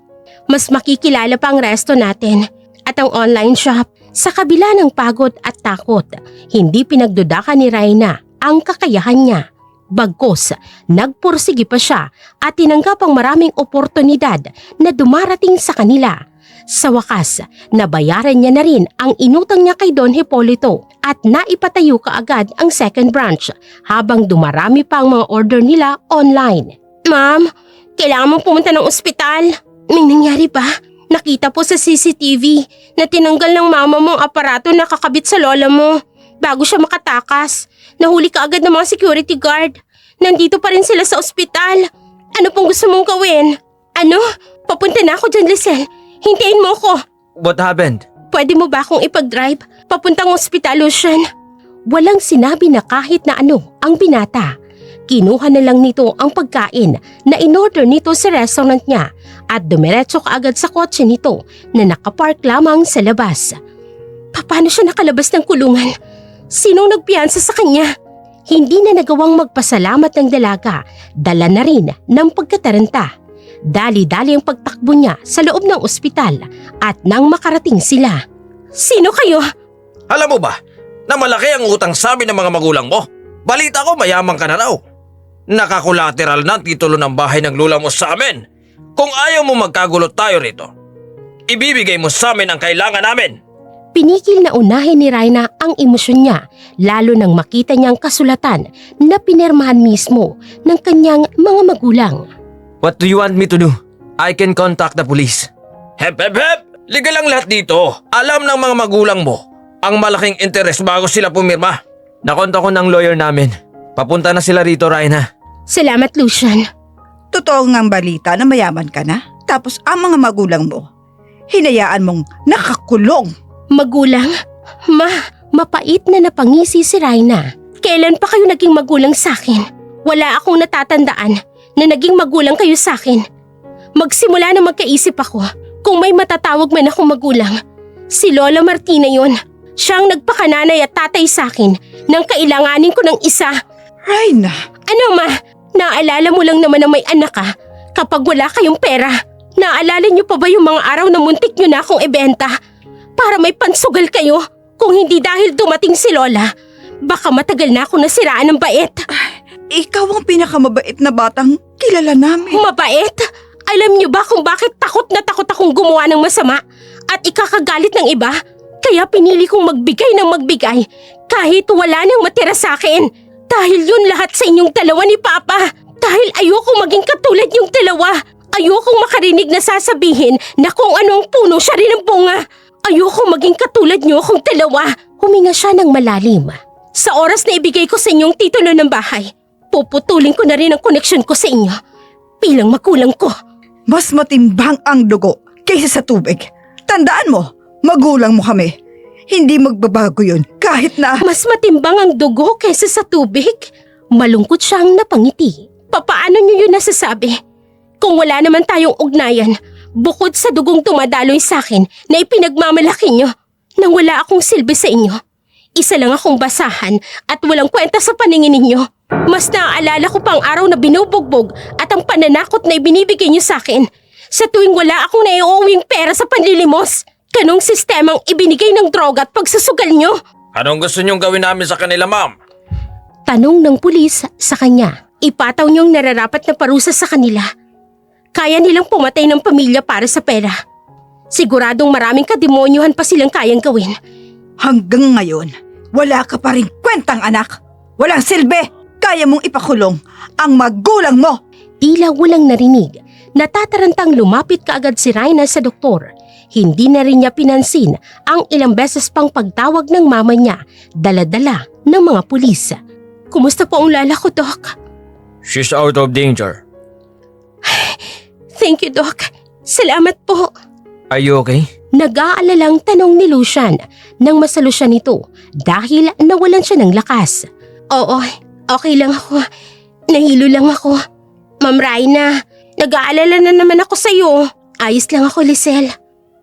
mas makikilala pa ang resto natin at ang online shop. Sa kabila ng pagod at takot, hindi pinagdudakan ni Raina ang kakayahan niya. Bagkus, nagpursige pa siya at tinanggap ang maraming oportunidad na dumarating sa kanila. Sa wakas, nabayaran niya na rin ang inutang niya kay Don Hipolito at naipatayo kaagad ang second branch habang dumarami pa ang mga order nila online. Ma'am, kailangan mong pumunta ng ospital. May nangyari ba? Nakita po sa CCTV na tinanggal ng mama mo ang aparato na kakabit sa lola mo. Bago siya makatakas, nahuli ka agad ng mga security guard. Nandito pa rin sila sa ospital. Ano pong gusto mong gawin? Ano? Papunta na ako dyan, Lisel. Hintayin mo ko. What happened? Pwede mo ba akong ipag-drive papuntang ospital, Lucian? Walang sinabi na kahit na ano ang binata. Kinuha na lang nito ang pagkain na in-order nito sa restaurant niya at dumiretso kaagad sa kotse nito na nakapark lamang sa labas. Paano siya nakalabas ng kulungan? Sinong nagpiyansa sa kanya? Hindi na nagawang magpasalamat ng dalaga, dala na rin ng pagkataranta. Dali-dali ang pagtakbo niya sa loob ng ospital at nang makarating sila. Sino kayo? Alam mo ba na malaki ang utang sa amin ng mga magulang mo? Balita ko mayaman ka na raw. Nakakulateral na ang titulo ng bahay ng lula mo sa amin. Kung ayaw mo magkagulot tayo rito, ibibigay mo sa amin ang kailangan namin. Pinigil na unahin ni Raina ang emosyon niya lalo nang makita niyang kasulatan na pinirmahan mismo ng kanyang mga magulang. What do you want me to do? I can contact the police. Hep hep hep! Legal ang lahat dito. Alam ng mga magulang mo ang malaking interes bago sila pumirma. Nakonta ko ng lawyer namin. Papunta na sila rito, Raina. Salamat, Lucian. Totoo ngang balita na mayaman ka na. Tapos ang mga magulang mo, hinayaan mong nakakulong. Magulang? Mapait na napangisi si Raina. Kailan pa kayo naging magulang sa akin? Wala akong natatandaan na naging magulang kayo sa akin. Magsimula na magkaisip ako kung may matatawag man akong magulang. Si Lola Martina yon. Siyang nagpakananay at tatay sa akin nang kailanganin ko ng isa. Raina, Ano ma? Naalala mo lang naman na may anak ka kapag wala kayong pera. Naalala niyo pa ba yung mga araw na muntik niyo na akong ibenta? Para may pansugal kayo kung hindi dahil dumating si Lola. Baka matagal na ako nasiraan ng bait. ikaw ang pinakamabait na batang kilala namin. Mabait? Alam niyo ba kung bakit takot na takot akong gumawa ng masama at ikakagalit ng iba? Kaya pinili kong magbigay ng magbigay kahit wala nang matira sa akin. Dahil yun lahat sa inyong dalawa ni Papa. Dahil ayokong maging katulad yung dalawa. Ayokong makarinig na sasabihin na kung anong puno siya rin ang bunga. Ayokong maging katulad niyo kung dalawa. Huminga siya ng malalim. Sa oras na ibigay ko sa inyong titulo ng bahay, puputulin ko na rin ang koneksyon ko sa inyo bilang magulang ko. Mas matimbang ang dugo kaysa sa tubig. Tandaan mo, magulang mo kami. Hindi magbabago yun kahit na… Mas matimbang ang dugo kaysa sa tubig? Malungkot siyang napangiti. Papaano niyo yun nasasabi? Kung wala naman tayong ugnayan, bukod sa dugong tumadaloy sa akin na ipinagmamalaki niyo nang wala akong silbi sa inyo. Isa lang akong basahan at walang kwenta sa paningin ninyo. Mas naaalala ko pang araw na binubugbog at ang pananakot na ibinibigay niyo sa akin. Sa tuwing wala akong naiuuwing pera sa panlilimos. Ganong sistemang ibinigay ng droga at pagsusugal niyo. Anong gusto niyong gawin namin sa kanila, ma'am? Tanong ng pulis sa kanya. Ipataw niyong nararapat na parusa sa kanila. Kaya nilang pumatay ng pamilya para sa pera. Siguradong maraming kademonyohan pa silang kayang gawin. Hanggang ngayon, wala ka pa rin kwentang anak. Walang silbi. Kaya mong ipakulong ang magulang mo. Tila walang narinig. Natatarantang lumapit kaagad si Raina sa doktor. Hindi na rin niya pinansin ang ilang beses pang pagtawag ng mama niya, dala-dala ng mga pulis. Kumusta po ang lala ko, Doc? She's out of danger. Thank you, Doc. Salamat po. Are you okay? Nag-aalalang tanong ni Lucian nang masalo siya nito dahil nawalan siya ng lakas. Oo, okay lang ako. Nahilo lang ako. Ma'am Raina, nag-aalala na naman ako sa'yo. Ayos lang ako, Lisel.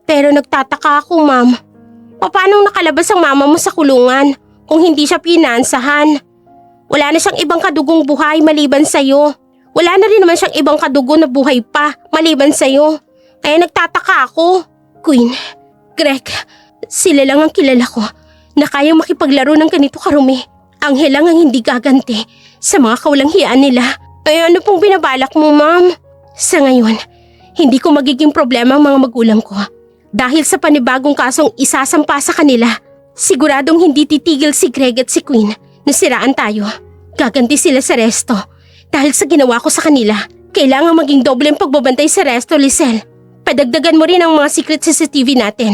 Pero nagtataka ako, ma'am. Paano nakalabas ang mama mo sa kulungan kung hindi siya pinansahan? Wala na siyang ibang kadugong buhay maliban sa'yo. Wala na rin naman siyang ibang kadugo na buhay pa maliban sa'yo. Kaya nagtataka ako. Queen, Greg, sila lang ang kilala ko na kayang makipaglaro ng ganito karumi. Anghel lang ang hindi gaganti sa mga kawalang hiyaan nila. Ay ano pong binabalak mo, ma'am? Sa ngayon, hindi ko magiging problema ang mga magulang ko. Dahil sa panibagong kasong isasampa sa kanila, siguradong hindi titigil si Greg at si Queen na siraan tayo. Gaganti sila sa resto. Dahil sa ginawa ko sa kanila, kailangan maging doble ang pagbabantay sa resto, Lisel. Padagdagan mo rin ang mga secret CCTV natin.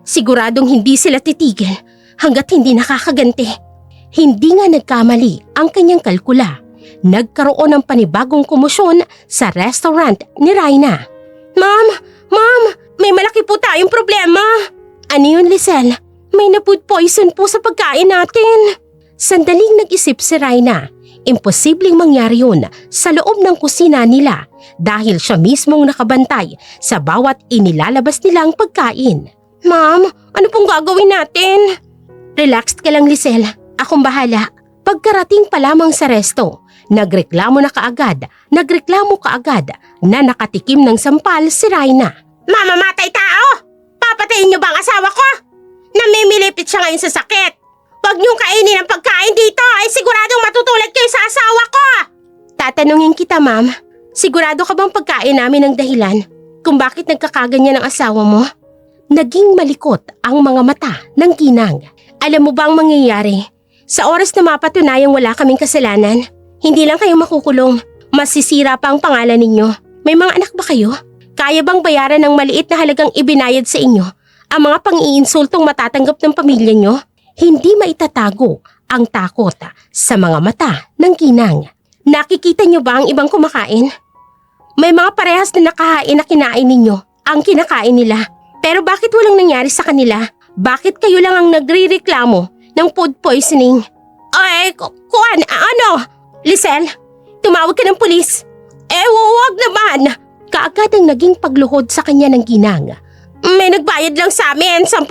Siguradong hindi sila titigil hanggat hindi nakakaganti. Hindi nga nagkamali ang kanyang kalkula. Nagkaroon ng panibagong komosyon sa restaurant ni Raina. Ma'am! May malaki po tayong problema. Ano yun, Lisel? May na-food poison po sa pagkain natin. Sandaling nag-isip si Raina. Imposibleng mangyari yun sa loob ng kusina nila dahil siya mismong nakabantay sa bawat inilalabas nilang pagkain. Ma'am, ano pong gagawin natin? Relaxed ka lang, Lisel. Akong bahala. Pagkarating pa lamang sa resto, nagreklamo kaagad na nakatikim ng sampal si Raina. Mamamatay tao! Papatayin niyo ba ang asawa ko? Namimilipit siya ngayon sa sakit. Huwag niyong kainin ang pagkain dito ay siguradong matutulad kayo sa asawa ko! Tatanungin kita, ma'am. Sigurado ka bang pagkain namin ang dahilan kung bakit nagkakaganyan ang asawa mo? Naging malikot ang mga mata ng Ginang. Alam mo ba ang mangyayari? Sa oras na mapatunayang wala kaming kasalanan, hindi lang kayo makukulong. Masisira pa ang pangalan ninyo. May mga anak ba kayo? Kaya bang bayaran ng maliit na halagang ibinayad sa inyo ang mga pang-iinsultong matatanggap ng pamilya nyo? Hindi maitatago ang takot sa mga mata ng Ginang. Nakikita nyo ba ang ibang kumakain? May mga parehas na nakahain na kinain ninyo ang kinakain nila. Pero bakit walang nangyari sa kanila? Bakit kayo lang ang nagre-reklamo ng food poisoning? Ay, kuan, ano? Lisel, tumawag ka ng pulis. Huwag naman. Kaagad ang naging pagluhod sa kanya ng Ginang. May nagbayad lang sa amin, 10,000.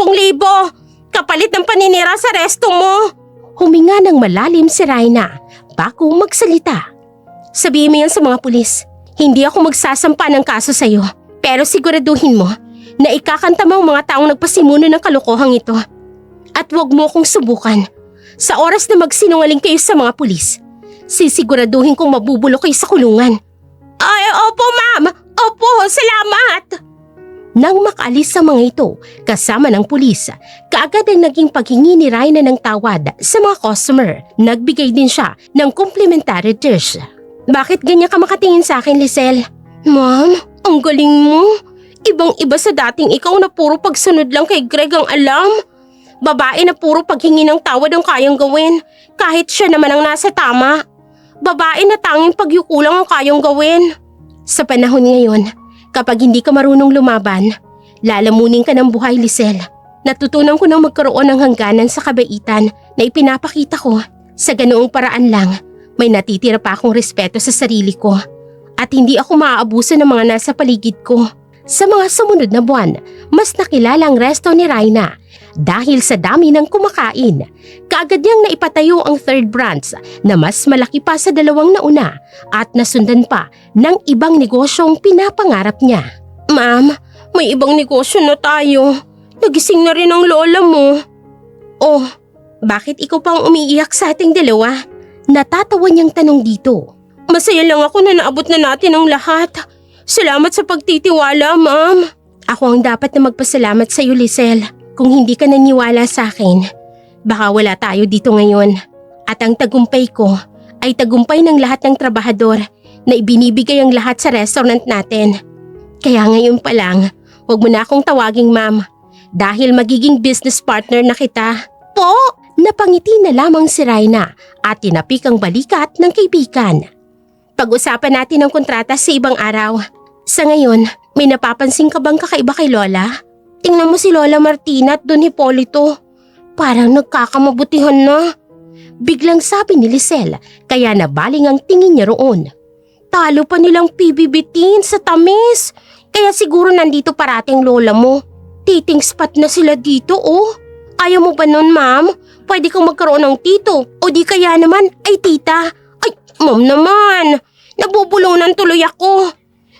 Kapalit ng paninira sa resto mo. Huminga ng malalim si Raina bago magsalita. Sabihin mo yan sa mga pulis. Hindi ako magsasampa ng kaso sa'yo. Pero siguraduhin mo na ikakanta mo ang mga taong nagpasimuno ng kalokohang ito. At huwag mo akong subukan. Sa oras na magsinungaling kayo sa mga pulis, sisiguraduhin kong mabubulok kayo sa kulungan. Ay, opo ma'am! Opo, salamat! Nang makaalis sa mga ito kasama ng pulis, kaagad ang naging paghingi ni Raina ng tawad sa mga customer. Nagbigay din siya ng complimentary dish. Bakit ganyan ka makatingin sa akin, Lisel? Ma'am, ang galing mo. Ibang-iba sa dating ikaw na puro pagsunod lang kay Greg ang alam. Babae na puro paghingi ng tawad ang kayang gawin kahit siya naman ang nasa tama. Babae na tanging pagyukulang ang kayang gawin. Sa panahon ngayon, kapag hindi ka marunong lumaban, lalamunin ka ng buhay, Lisel. Natutunan ko nang magkaroon ng hangganan sa kabaitan na ipinapakita ko. Sa ganoong paraan lang, may natitira pa akong respeto sa sarili ko. At hindi ako maaabuso ng mga nasa paligid ko. Sa mga sumunod na buwan, mas nakilala ang resto ni Raina. Dahil sa dami ng kumakain, kaagad niyang naipatayo ang third branch na mas malaki pa sa dalawang nauna at nasundan pa ng ibang negosyong pinapangarap niya. Ma'am, may ibang negosyo na tayo. Nagising na rin ang lola mo. Oh, bakit ikaw pang umiiyak sa ating dalawa? Natatawa niyang tanong dito. Masaya lang ako na naabot na natin ang lahat. Salamat sa pagtitiwala, ma'am. Ako ang dapat na magpasalamat sa iyo, Lisel. Kung hindi ka naniwala sa akin, baka wala tayo dito ngayon. At ang tagumpay ko ay tagumpay ng lahat ng trabahador na ibinibigay ang lahat sa restaurant natin. Kaya ngayon pa lang, Huwag mo na akong tawaging ma'am. Dahil magiging business partner na kita. Po! Napangiti na lamang si Raina at tinapik ang balikat ng kaibigan. Pag-usapan natin ang kontrata sa ibang araw. Sa ngayon, may napapansin ka bang kakaiba kay Lola? Tingnan mo si Lola Martina at Don Hipolito. Parang nagkakamabutihan na. Biglang sabi ni Lisel, kaya nabaling ang tingin niya roon. Talo pa nilang PBB-teen sa tamis. Kaya siguro nandito parating lola mo. Dating spot na sila dito oh. Ayaw mo ba nun, ma'am? Pwede kang magkaroon ng tito o di kaya naman ay tita. Ay, ma'am naman. Nabubulunan tuloy ako.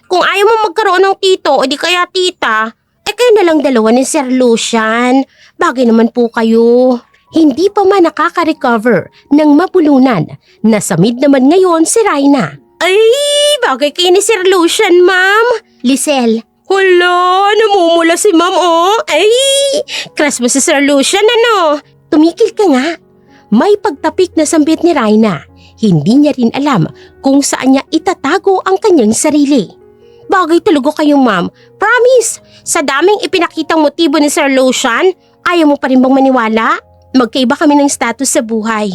Kung ayaw mo magkaroon ng tito o di kaya tita, kayo na lang dalawa ni Sir Lucian. Bagay naman po kayo. Hindi pa man nakaka-recover ng mabulunan. Nasamid naman ngayon si Raina. Ay, bagay kayo ni Sir Lucian, ma'am. Lisel. Hala, namumula si ma'am oh. Ay, crush mo si Sir Lucian ano? Tumikil ka nga. May pagtapik na sambit ni Raina. Hindi niya rin alam kung saan niya itatago ang kanyang sarili. Bagay talaga kayo ma'am. Promise, sa daming ipinakitang motibo ni Sir Lucian, ayaw mo pa rin bang maniwala? Magkaiba kami ng status sa buhay.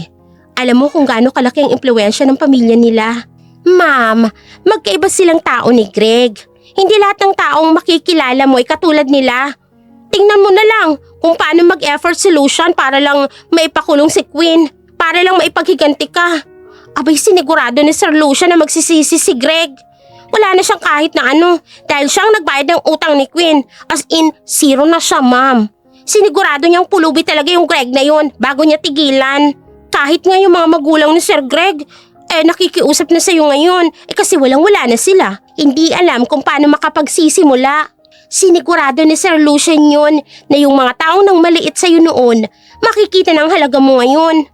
Alam mo kung gaano kalaki ang impluwensya ng pamilya nila. Ma'am, magkaiba silang tao ni Greg. Hindi lahat ng taong makikilala mo ay katulad nila. Tingnan mo na lang kung paano mag-effort si Lucian para lang maipakulong si Queen, para lang maipaghiganti ka. Abay sinigurado ni Sir Lucian na magsisisi si Greg. Wala na siyang kahit na ano dahil siyang nagbayad ng utang ni Queen. As in, zero na siya, ma'am. Sinigurado niyang pulubi talaga yung Greg na yon bago niya tigilan. Kahit nga yung mga magulang ni Sir Greg, nakikiusap na sa'yo ngayon kasi walang-wala na sila. Hindi alam kung paano makapagsisimula. Sinigurado ni Sir Lucian yun na yung mga taong nang maliit sa'yo noon, makikita ng halaga mo ngayon.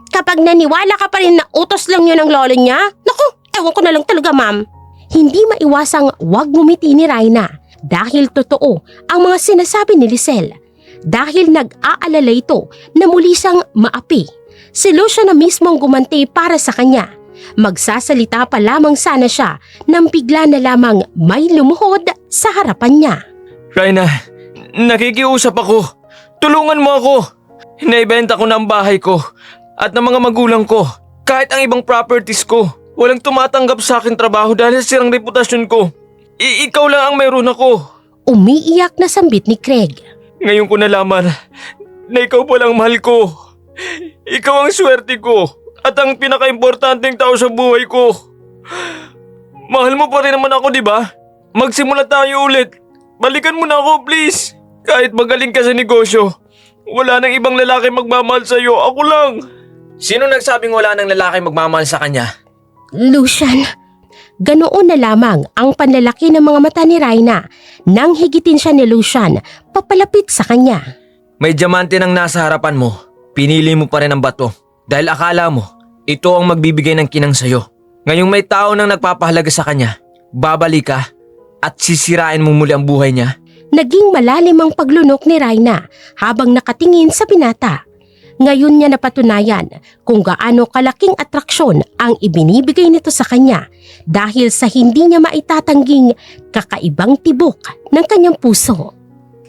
Kapag naniwala ka pa rin na utos lang yun ng lolo niya, naku, ewan ko na lang talaga, ma'am. Hindi maiwasang wag ngumiti ni Raina dahil totoo ang mga sinasabi ni Lisel. Dahil nag-aalala ito na muli siyang maapi. Si Lucian na mismo ang gumanti para sa kanya. Magsasalita pa lamang sana siya nang bigla na lamang may lumuhod sa harapan niya. Raina, nakikiusap ako. Tulungan mo ako. Naibenta ko na ang bahay ko at ng mga magulang ko. Kahit ang ibang properties ko. Walang tumatanggap sa akin trabaho dahil sa sirang reputasyon ko. Ikaw lang ang mayroon ako. Umiiyak na sambit ni Craig. Ngayon ko nalaman na ikaw palang mahal ko. Ikaw ang swerte ko at ang pinaka-importanteng tao sa buhay ko. Mahal mo pa rin naman ako, di ba? Magsimula tayo ulit. Balikan mo na ako, please. Kahit magaling ka sa negosyo, wala nang ibang lalaki magmamahal sa'yo. Ako lang. Sino nagsabing wala nang lalaki magmamahal sa kanya? Lucian, ganoon na lamang ang panlalaki ng mga mata ni Raina nang higitin siya ni Lucian papalapit sa kanya. May diamante nang nasa harapan mo. Pinili mo pa rin ang bato dahil akala mo ito ang magbibigay ng kinang sayo. Ngayong may tao nang nagpapahalaga sa kanya, babalik ka at sisirain mo muli ang buhay niya. Naging malalim ang paglunok ni Raina habang nakatingin sa binata. Ngayon niya napatunayan kung gaano kalaking atraksyon ang ibinibigay nito sa kanya dahil sa hindi niya maitatangging kakaibang tibok ng kanyang puso.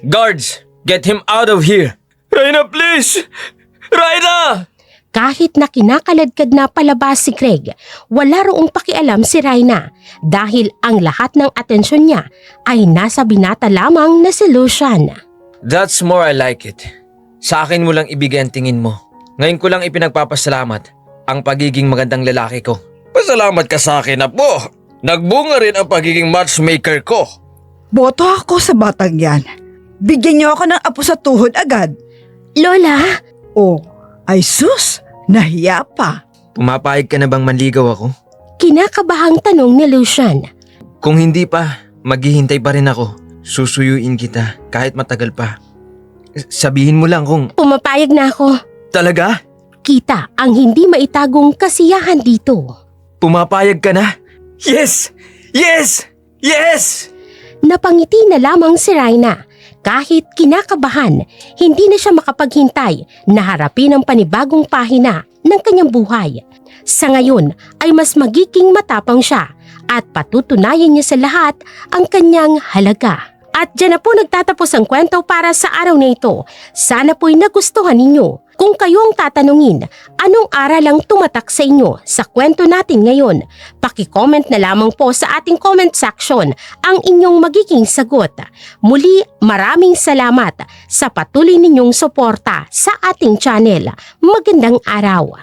Guards, get him out of here! Raina, please! Raina! Kahit na kinakaladkad na palabas si Craig, wala roong pakialam si Raina dahil ang lahat ng atensyon niya ay nasa binata lamang na si Lucian. That's more I like it. Sa akin mo lang ibigay ang tingin mo. Ngayon ko lang ipinagpapasalamat ang pagiging magandang lalaki ko. Pasalamat ka sa akin, Apo. Nagbunga rin ang pagiging matchmaker ko. Boto ako sa batang yan. Bigyan niyo ako ng apo sa tuhod agad. Lola, Oh, ay sus, nahiya pa. Pumapayag ka na bang manligaw ako? kinakabahang tanong ni Lucian. Kung hindi pa, maghihintay pa rin ako. Susuyuin kita kahit matagal pa. Sabihin mo lang kung Pumapayag na ako. talaga Kita ang hindi maitagong kasiyahan dito. pumapayag ka na. Yes! Yes! Yes! Napangiti na lamang si Raina. Kahit kinakabahan, hindi na siya makapaghintay na harapin ang panibagong pahina ng kanyang buhay. Sa ngayon ay mas magiging matapang siya at patutunayan niya sa lahat ang kanyang halaga. At dyan na po nagtatapos ang kwento para sa araw na ito. Sana po'y nagustuhan ninyo. Kung kayo ang tatanungin, anong aral ang tumatak sa inyo sa kwento natin ngayon? Paki-comment na lamang po sa ating comment section ang inyong magiging sagot. Muli, maraming salamat sa patuloy ninyong suporta sa ating channel. Magandang araw!